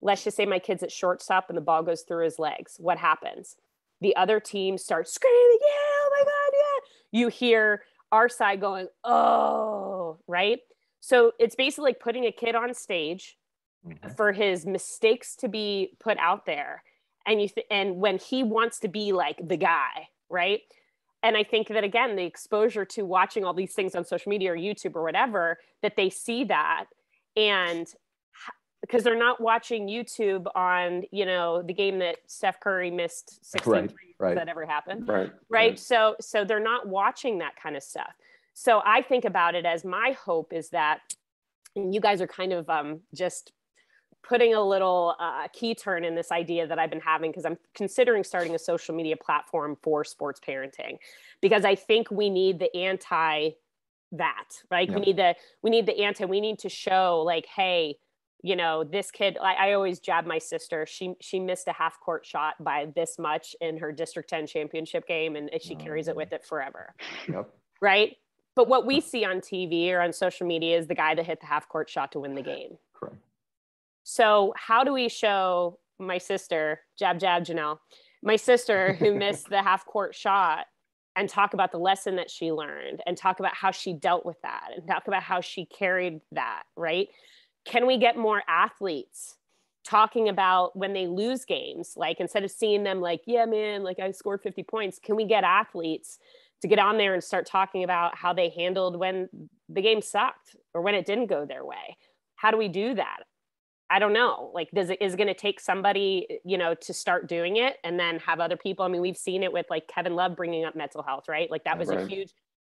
let's just say my kid's at shortstop and the ball goes through his legs. What happens? The other team starts screaming, yeah, oh my God, yeah. You hear our side going, oh, right? So it's basically like putting a kid on stage for his mistakes to be put out there. And and when he wants to be like the guy, right? And I think that, again, the exposure to watching all these things on social media or YouTube or whatever, that they see that, and because they're not watching YouTube on, the game that Steph Curry missed 16 threes. Does that ever happen? Right. So they're not watching that kind of stuff. So I think about it as, my hope is that, and you guys are kind of just putting a little key turn in this idea that I've been having, because I'm considering starting a social media platform for sports parenting, because I think we need the anti that, right? Yeah. We need to show, like, hey, this kid, I always jab my sister. She missed a half court shot by this much in her District 10 championship game, and she carries it with it forever. Yep. Right. But what we see on TV or on social media is the guy that hit the half court shot to win the game. Correct. So how do we show my sister, jab, Janelle, my sister who missed the half court shot, and talk about the lesson that she learned, and talk about how she dealt with that, and talk about how she carried that, right? Can we get more athletes talking about when they lose games? Like, instead of seeing them like, yeah, man, like I scored 50 points, can we get athletes to get on there and start talking about how they handled when the game sucked or when it didn't go their way? How do we do that? I don't know. Like, is it going to take somebody, to start doing it, and then have other people? I mean, we've seen it with like Kevin Love bringing up mental health, right? Like, that was a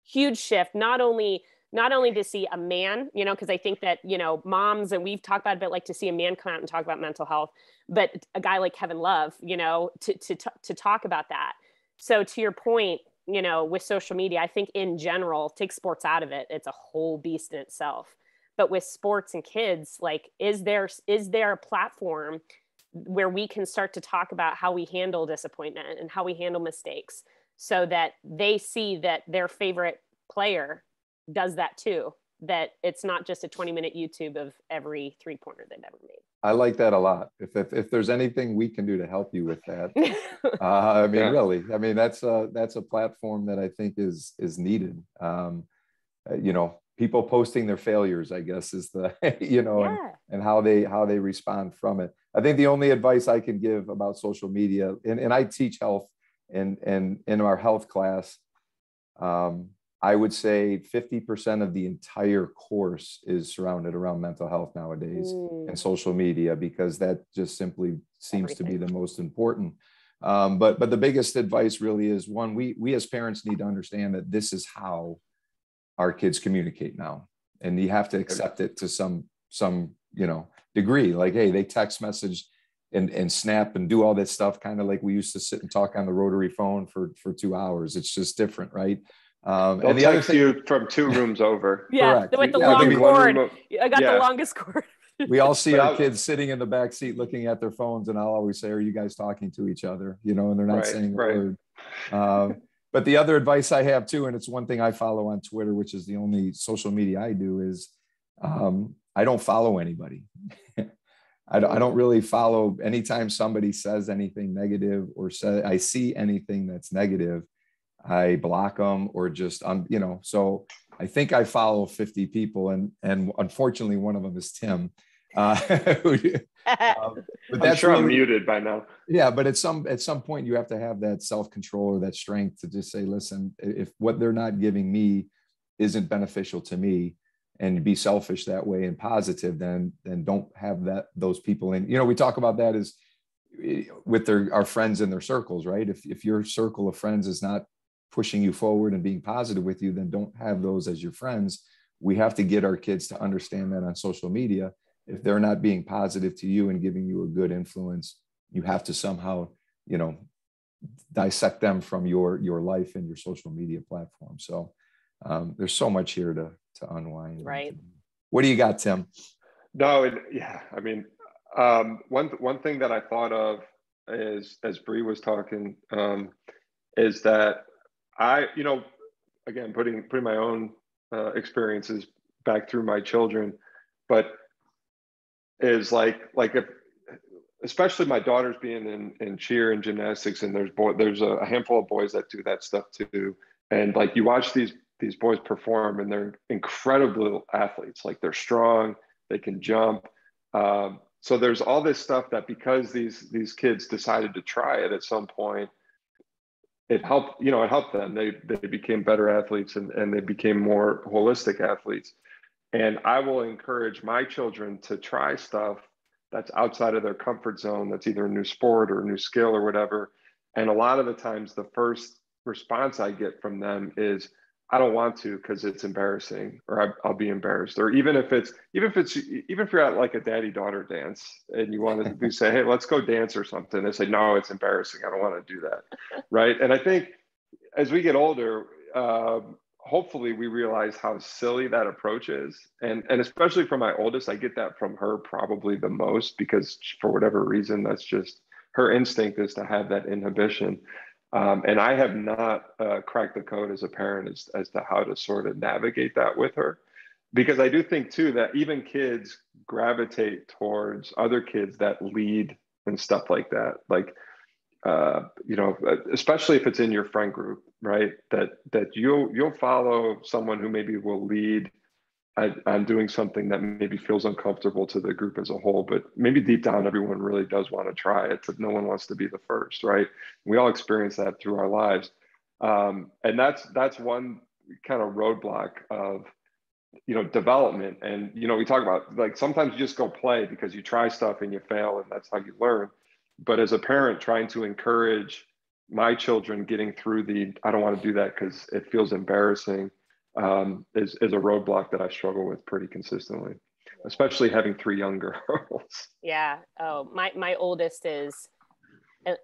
huge shift, not only to see a man, because I think that, moms, and we've talked about a bit, like to see a man come out and talk about mental health, but a guy like Kevin Love, to talk about that. So to your point, with social media, I think in general, take sports out of it, it's a whole beast in itself. But with sports and kids, like, is there a platform where we can start to talk about how we handle disappointment and how we handle mistakes, so that they see that their favorite player does that too, that it's not just a 20-minute YouTube of every 3-pointer they've ever made. I like that a lot. If there's anything we can do to help you with that, I mean, really, I mean, that's a platform that I think is needed. You know, people posting their failures, I guess, is the, you know, and how they respond from it. I think the only advice I can give about social media, and I teach health and in our health class, I would say 50% of the entire course is surrounded around mental health nowadays and social media, because that just simply seems to be the most important. But the biggest advice really is, one, we as parents need to understand that this is how our kids communicate now, and you have to accept it to some you know degree. Like, hey, they text message and snap and do all that stuff, kind of like we used to sit and talk on the rotary phone for 2 hours. It's just different, right? And the other thing, you from 2 rooms over. Correct. With the long cord. I got the longest cord. We all see our kids sitting in the back seat looking at their phones, and I'll always say, are you guys talking to each other? You know, and they're not saying a word. But the other advice I have too, and it's one thing I follow on Twitter, which is the only social media I do, is I don't follow anybody. I don't really follow. Anytime somebody says anything negative or I see anything that's negative, I block them, or just, you know, so I think I follow 50 people, and unfortunately one of them is Tim. But I'm sure I'm muted by now. Yeah, but at some point you have to have that self-control or that strength to just say, listen, if what they're not giving me isn't beneficial to me, and be selfish that way and positive, then don't have those people in. You know, we talk about that as with our friends in their circles, right? If your circle of friends is not pushing you forward and being positive with you, then don't have those as your friends. We have to get our kids to understand that on social media, if they're not being positive to you and giving you a good influence, you have to somehow, you know, dissect them from your life and your social media platform. So there's so much here to unwind. Right. What do you got, Tim? No, yeah. I mean, one thing that I thought of is, as Brea was talking, is that I, you know, again, putting my own experiences back through my children, but is like if, especially my daughters being in cheer and gymnastics, and there's a handful of boys that do that stuff too, and like you watch these boys perform, and they're incredible athletes. Like, they're strong, they can jump. So there's all this stuff that, because these kids decided to try it at some point, it helped them. They became better athletes, and they became more holistic athletes. And I will encourage my children to try stuff that's outside of their comfort zone, that's either a new sport or a new skill or whatever. And a lot of the times the first response I get from them is, I don't want to, because it's embarrassing, or I'll be embarrassed. Or even if you're at like a daddy-daughter dance and you want to say, hey, let's go dance or something. They say, no, it's embarrassing. I don't want to do that. Right. And I think as we get older, hopefully we realize how silly that approach is. And especially from my oldest, I get that from her probably the most, because for whatever reason, that's just her instinct, is to have that inhibition. And I have not cracked the code as a parent as to how to sort of navigate that with her, because I do think too that even kids gravitate towards other kids that lead and stuff like that. Like, you know, especially if it's in your friend group, right? That you'll follow someone who maybe will lead on doing something that maybe feels uncomfortable to the group as a whole, but maybe deep down, everyone really does want to try it, but no one wants to be the first, right? We all experience that through our lives. And that's one kind of roadblock of, you know, development. And, you know, we talk about, like, sometimes you just go play because you try stuff and you fail, and that's how you learn. But as a parent, trying to encourage my children getting through I don't want to do that because it feels embarrassing, is a roadblock that I struggle with pretty consistently, especially having 3 young girls. Yeah. Oh, my oldest is,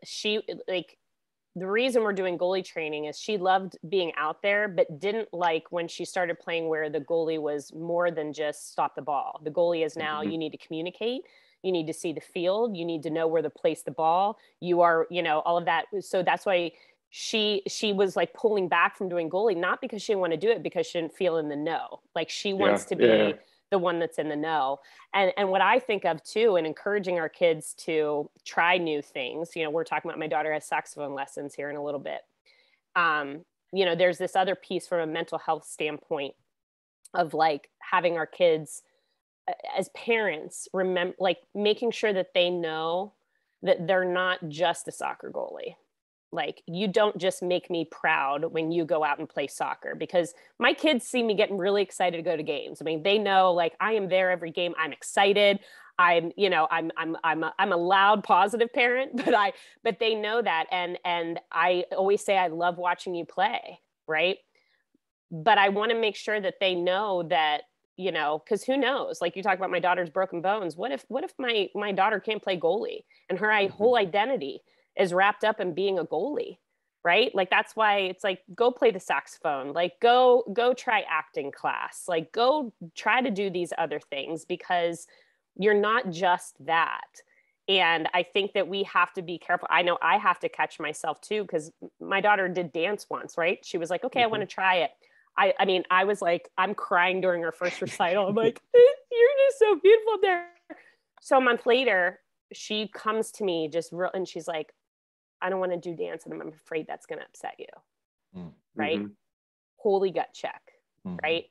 she, like, the reason we're doing goalie training is she loved being out there, but didn't like when she started playing where the goalie was more than just stop the ball. The goalie is now, you need to communicate, you need to see the field, you need to know where to place the ball. You are, you know, all of that. So that's why she was like pulling back from doing goalie, not because she didn't want to do it, because she didn't feel in the know. Like she wants to be the one that's in the know. And what I think of too, and encouraging our kids to try new things, you know, we're talking about, my daughter has saxophone lessons here in a little bit. You know, there's this other piece from a mental health standpoint of like having our kids as parents, remember, like making sure that they know that they're not just a soccer goalie. Like, you don't just make me proud when you go out and play soccer, because my kids see me getting really excited to go to games. I mean, they know, like, I am there every game. I'm excited. I'm, you know, I'm a loud, positive parent, but they know that. And I always say, I love watching you play. Right. But I want to make sure that they know that, you know, because who knows, like you talk about my daughter's broken bones. What if my daughter can't play goalie and her whole identity is wrapped up in being a goalie, right? Like, that's why it's like, go play the saxophone, like go try acting class, like go try to do these other things, because you're not just that. And I think that we have to be careful. I know I have to catch myself too, because my daughter did dance once, right? She was like, okay, I want to try it. I mean, I was like, I'm crying during her first recital. I'm like, you're just so beautiful there. So a month later, she comes to me and she's like, I don't want to do dance, and I'm afraid that's going to upset you. Mm-hmm. Right? Holy gut check. Mm-hmm. Right?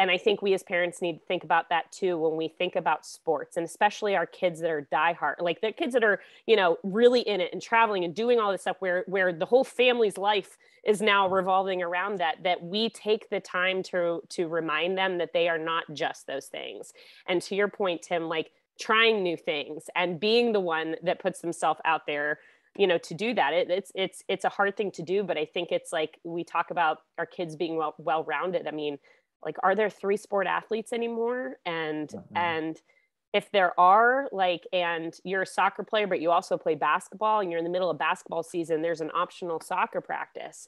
And I think we as parents need to think about that too when we think about sports, and especially our kids that are diehard, like the kids that are, you know, really in it and traveling and doing all this stuff where the whole family's life is now revolving around that we take the time to remind them that they are not just those things. And to your point, Tim, like trying new things and being the one that puts themselves out there, you know, to do that. It's a hard thing to do, but I think it's like, we talk about our kids being well-rounded. I mean, like, are there 3 sport athletes anymore? And if there are, like, and you're a soccer player, but you also play basketball and you're in the middle of basketball season, there's an optional soccer practice.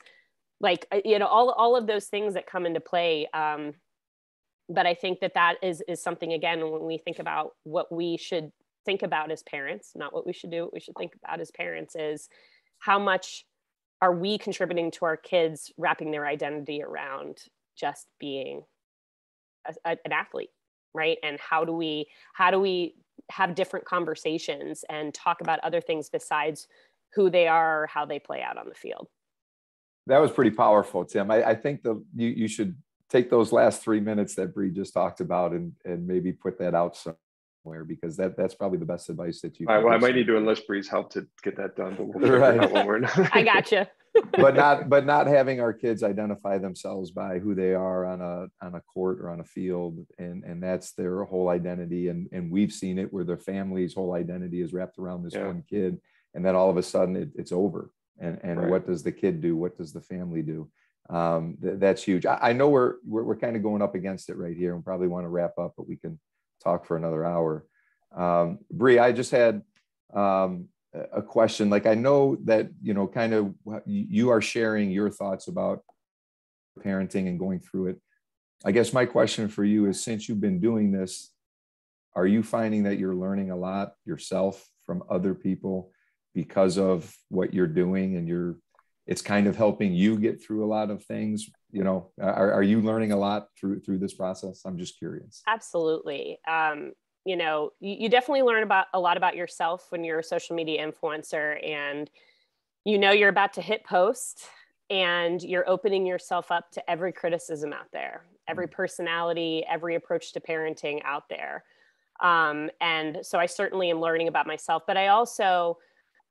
Like, you know, all of those things that come into play. But I think that is something, again, when we think about what we should think about as parents, not what we should do, what we should think about as parents is how much are we contributing to our kids wrapping their identity around just being an athlete, right? And how do we have different conversations and talk about other things besides who they are or how they play out on the field? That was pretty powerful, Tim. I think you should take those last 3 minutes that Brea just talked about and maybe put that out somewhere, because that's probably the best advice that you can. Well, I might need to enlist Brea's help to get that done, but we'll figure it out when we're not. I gotcha. but not having our kids identify themselves by who they are on a court or on a field, and that's their whole identity. And we've seen it where their family's whole identity is wrapped around this one kid, and then all of a sudden it's over. And right. What does the kid do? What does the family do? That's huge. I know we're kind of going up against it right here and probably want to wrap up, but we can talk for another hour. Brea, I just had a question. Like, I know that, you know, kind of you are sharing your thoughts about parenting and going through it. I guess my question for you is, since you've been doing this, are you finding that you're learning a lot yourself from other people because of what you're doing, and it's kind of helping you get through a lot of things? You know, are you learning a lot through this process? I'm just curious. Absolutely. You know, you definitely learn a lot about yourself when you're a social media influencer, and you know you're about to hit post and you're opening yourself up to every criticism out there, every personality, every approach to parenting out there. And so I certainly am learning about myself, but I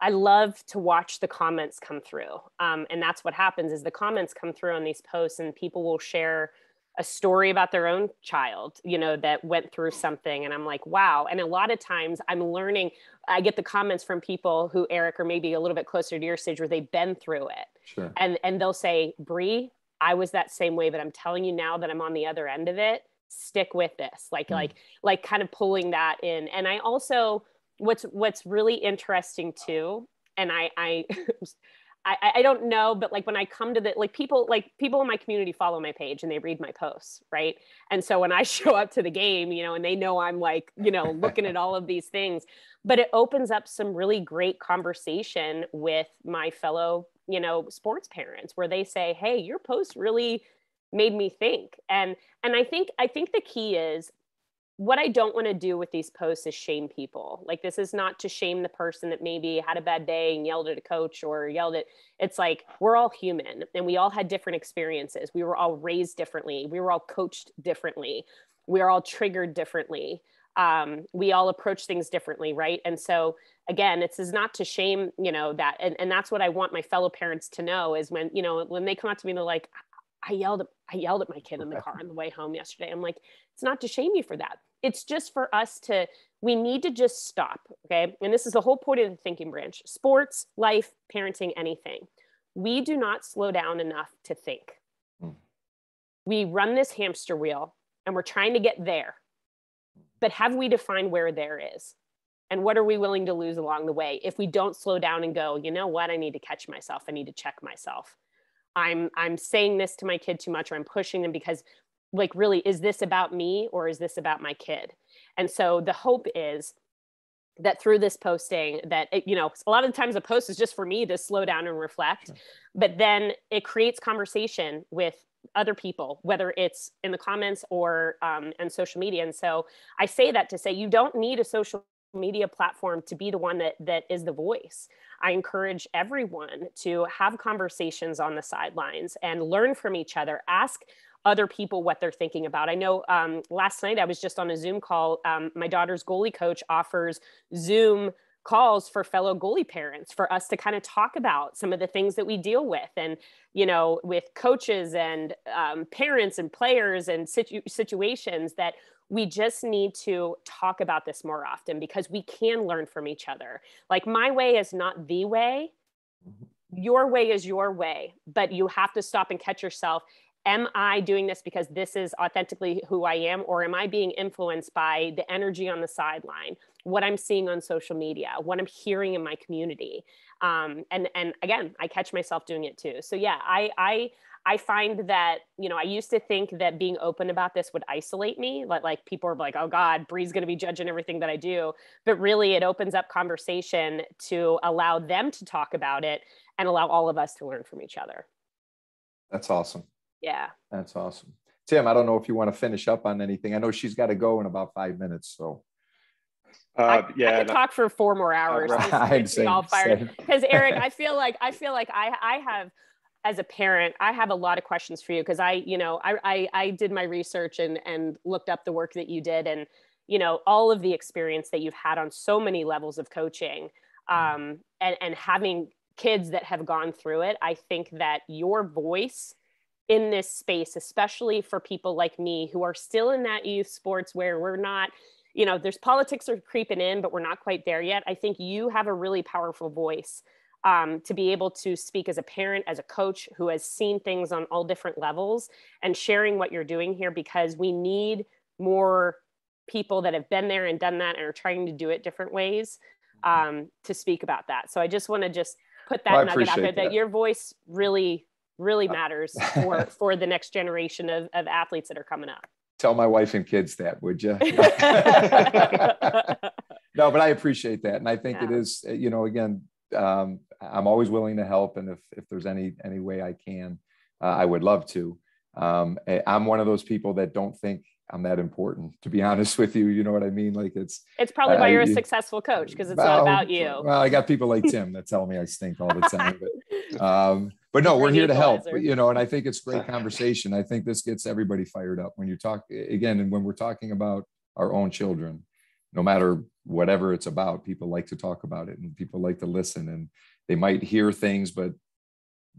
love to watch the comments come through. And that's what happens is the comments come through on these posts, and people will share a story about their own child, you know, that went through something. And I'm like, wow. And a lot of times I'm learning, I get the comments from people who, Eric, are maybe a little bit closer to your stage where they've been through it. Sure. And they'll say, Brea, I was that same way, but I'm telling you now that I'm on the other end of it, stick with this. Like kind of pulling that in. And I also, what's really interesting too, and I I don't know, but like when I come to people in my community follow my page and they read my posts, right? And so when I show up to the game, and they know I'm like, looking at all of these things, but it opens up some really great conversation with my fellow, sports parents, where they say, hey, your post really made me think. And I think the key is, what I don't want to do with these posts is shame people. Like, this is not to shame the person that maybe had a bad day and yelled at a coach or it's like, we're all human and we all had different experiences. We were all raised differently. We were all coached differently. We are all triggered differently. We all approach things differently. Right. And so again, this is not to shame, that. And that's what I want my fellow parents to know is when they come out to me and they're like, I yelled at my kid in the car on the way home yesterday. I'm like, it's not to shame you for that. It's just for us we need to just stop. Okay. And this is the whole point of the thinking branch: sports, life, parenting, anything. We do not slow down enough to think. We run this hamster wheel and we're trying to get there. But have we defined where there is? And what are we willing to lose along the way if we don't slow down and go, you know what? I need to catch myself. I need to check myself. I'm saying this to my kid too much, or I'm pushing them because, like, really, is this about me or is this about my kid? And so the hope is that through this posting that, a lot of the times a post is just for me to slow down and reflect, sure. But then it creates conversation with other people, whether it's in the comments or on social media. And so I say that to say, you don't need a social media platform to be the one that is the voice. I encourage everyone to have conversations on the sidelines and learn from each other. Ask other people what they're thinking about. I know last night I was just on a Zoom call. My daughter's goalie coach offers Zoom calls for fellow goalie parents for us to kind of talk about some of the things that we deal with, and with coaches and parents and players and situations that we just need to talk about this more often, because we can learn from each other. Like, my way is not the way. Your way is your way, but you have to stop and catch yourself. Am I doing this because this is authentically who I am? Or am I being influenced by the energy on the sideline, what I'm seeing on social media, what I'm hearing in my community? And again, I catch myself doing it too. So yeah, I find that, I used to think that being open about this would isolate me. Like people are like, oh God, Bree's going to be judging everything that I do. But really, it opens up conversation to allow them to talk about it and allow all of us to learn from each other. That's awesome. Yeah. That's awesome. Tim, I don't know if you want to finish up on anything. I know she's got to go in about 5 minutes. So I could talk for 4 more hours. Because Eric, I feel like I have, as a parent, I have a lot of questions for you, because I did my research and looked up the work that you did, and all of the experience that you've had on so many levels of coaching, and having kids that have gone through it. I think that your voice in this space, especially for people like me who are still in that youth sports where we're not, there's politics are creeping in, but we're not quite there yet. I think you have a really powerful voice to be able to speak as a parent, as a coach who has seen things on all different levels, and sharing what you're doing here, because we need more people that have been there and done that and are trying to do it different ways, to speak about that. So I just want to put that nugget out there, that your voice really matters for the next generation of athletes that are coming up. Tell my wife and kids that, would you? No, but I appreciate that. And I think it is, again, I'm always willing to help. And if there's any way I can, I would love to. I'm one of those people that don't think I'm that important, to be honest with you. You know what I mean? Like, it's probably why you're a successful coach, because it's not about you. Well, I got people like Tim that tell me I stink all the time, but no, we're here to help, and I think it's great conversation. I think this gets everybody fired up when you talk again. And when we're talking about our own children, no matter whatever it's about, people like to talk about it, and people like to listen, and they might hear things, but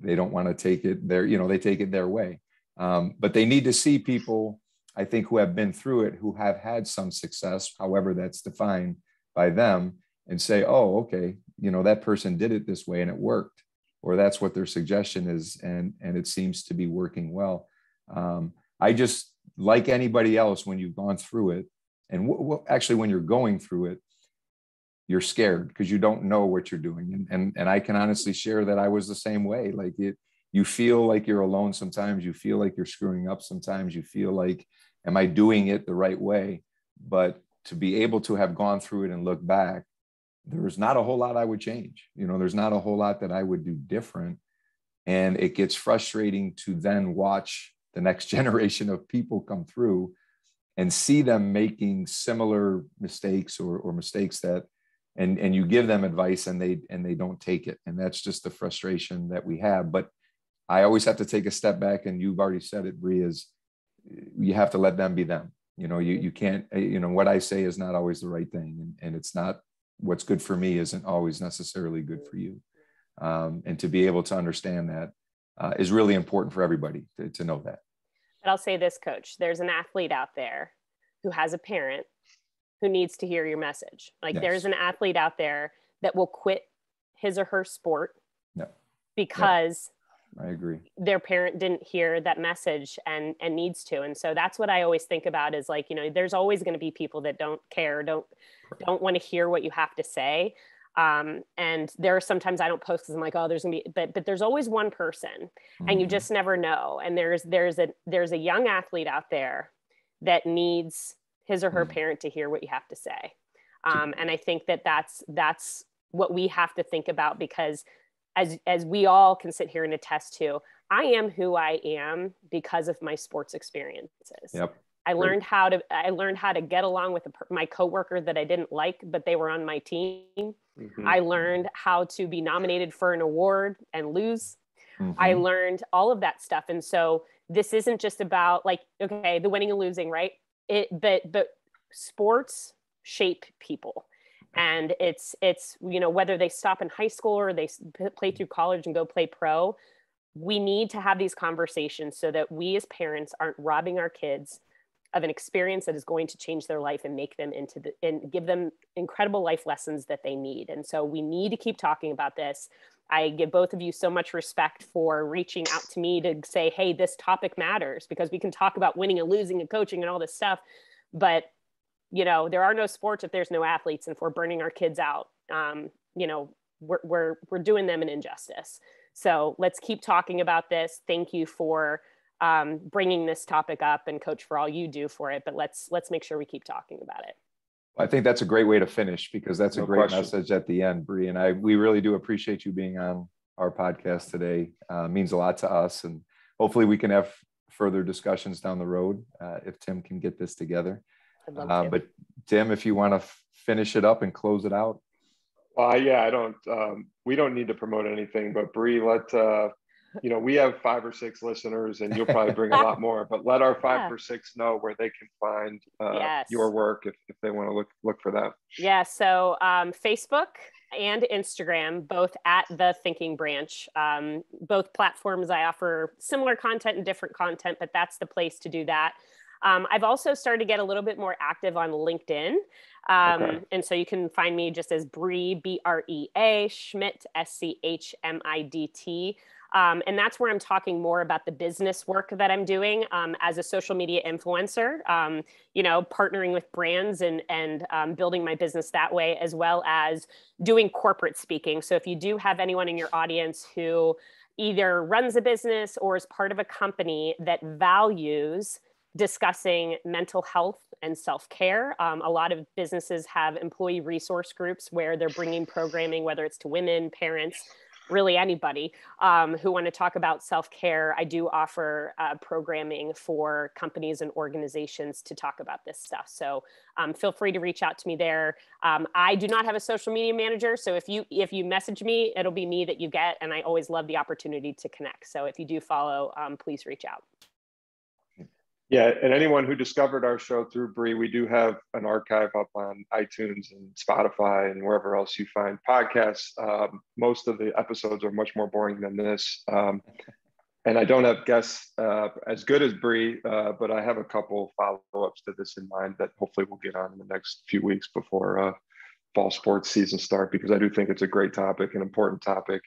they don't want to take it their, they take it their way. But they need to see people, I think, who have been through it, who have had some success, however that's defined by them, and say, oh, okay, that person did it this way and it worked, or that's what their suggestion is. And it seems to be working well. I just, like anybody else, when you've gone through it, and actually when you're going through it, you're scared because you don't know what you're doing. And I can honestly share that I was the same way. Like you feel like you're alone sometimes, you feel like you're screwing up sometimes, you feel like, am I doing it the right way? But to be able to have gone through it and look back, there's not a whole lot I would change. There's not a whole lot that I would do different. And it gets frustrating to then watch the next generation of people come through and see them making similar mistakes or mistakes that, and you give them advice and they don't take it. And that's just the frustration that we have. But I always have to take a step back, and you've already said it, Brea, is you have to let them be them. You can't, what I say is not always the right thing. And it's not, what's good for me isn't always necessarily good for you. And to be able to understand that is really important for everybody to know that. But I'll say this, Coach, there's an athlete out there who has a parent who needs to hear your message. Like yes. There's an athlete out there that will quit his or her sport because I agree. Their parent didn't hear that message and needs to. And so that's what I always think about is like, there's always going to be people that don't care, don't want to hear what you have to say. And there are sometimes I don't post because I'm like, oh, there's gonna be, but there's always one person and you just never know. And there's a young athlete out there that needs his or her parent to hear what you have to say. And I think that's what we have to think about, because as we all can sit here and attest to, I am who I am because of my sports experiences. Yep. I learned how to get along with my coworker that I didn't like, but they were on my team. Mm-hmm. I learned how to be nominated for an award and lose. Mm-hmm. I learned all of that stuff. And so this isn't just about like, okay, the winning and losing, right? But sports shape people. And it's, whether they stop in high school or they play through college and go play pro, we need to have these conversations so that we as parents aren't robbing our kids of an experience that is going to change their life and make them and give them incredible life lessons that they need. And so we need to keep talking about this. I give both of you so much respect for reaching out to me to say, hey, this topic matters, because we can talk about winning and losing and coaching and all this stuff. But, there are no sports if there's no athletes. And if we're burning our kids out, we're doing them an injustice. So let's keep talking about this. Thank you for bringing this topic up, and Coach, for all you do for it, but let's make sure we keep talking about it. I think that's a great way to finish, because that's a great message at the end, Brea. And we really do appreciate you being on our podcast today. It means a lot to us, and hopefully we can have further discussions down the road if Tim can get this together. I'd love to. But Tim, if you want to finish it up and close it out. We don't need to promote anything, but Brea, we have 5 or 6 listeners, and you'll probably bring a lot more, but let our 5 or 6 know where they can find your work if they want to look for that. Yeah. So Facebook and Instagram, both at The Thinking Branch. Both platforms, I offer similar content and different content, but that's the place to do that. I've also started to get a little bit more active on LinkedIn. And so you can find me just as Brea, Brea, Schmidt, Schmidt. And that's where I'm talking more about the business work that I'm doing as a social media influencer, partnering with brands and building my business that way, as well as doing corporate speaking. So if you do have anyone in your audience who either runs a business or is part of a company that values discussing mental health and self-care. A lot of businesses have employee resource groups where they're bringing programming, whether it's to women, parents, really anybody who want to talk about self-care. I do offer programming for companies and organizations to talk about this stuff. So feel free to reach out to me there. I do not have a social media manager. So if you message me, it'll be me that you get. And I always love the opportunity to connect. So if you do follow, please reach out. Yeah, and anyone who discovered our show through Brea, we do have an archive up on iTunes and Spotify and wherever else you find podcasts. Most of the episodes are much more boring than this. And I don't have guests as good as Brea, but I have a couple follow-ups to this in mind that hopefully we'll get on in the next few weeks before fall sports season start, because I do think it's a great topic, an important topic.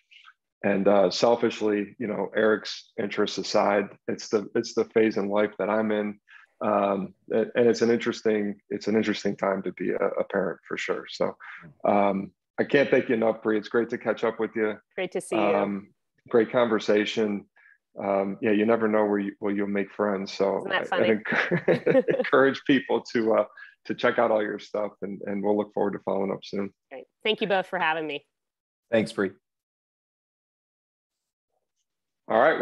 And selfishly, Eric's interests aside, it's the phase in life that I'm in. And it's an interesting time to be a parent for sure. So I can't thank you enough, Brea. It's great to catch up with you. Great to see you. Great conversation. Yeah, you never know where you'll make friends. So Isn't that funny? I encourage people to check out all your stuff, and we'll look forward to following up soon. Great. Thank you both for having me. Thanks, Brea. All right.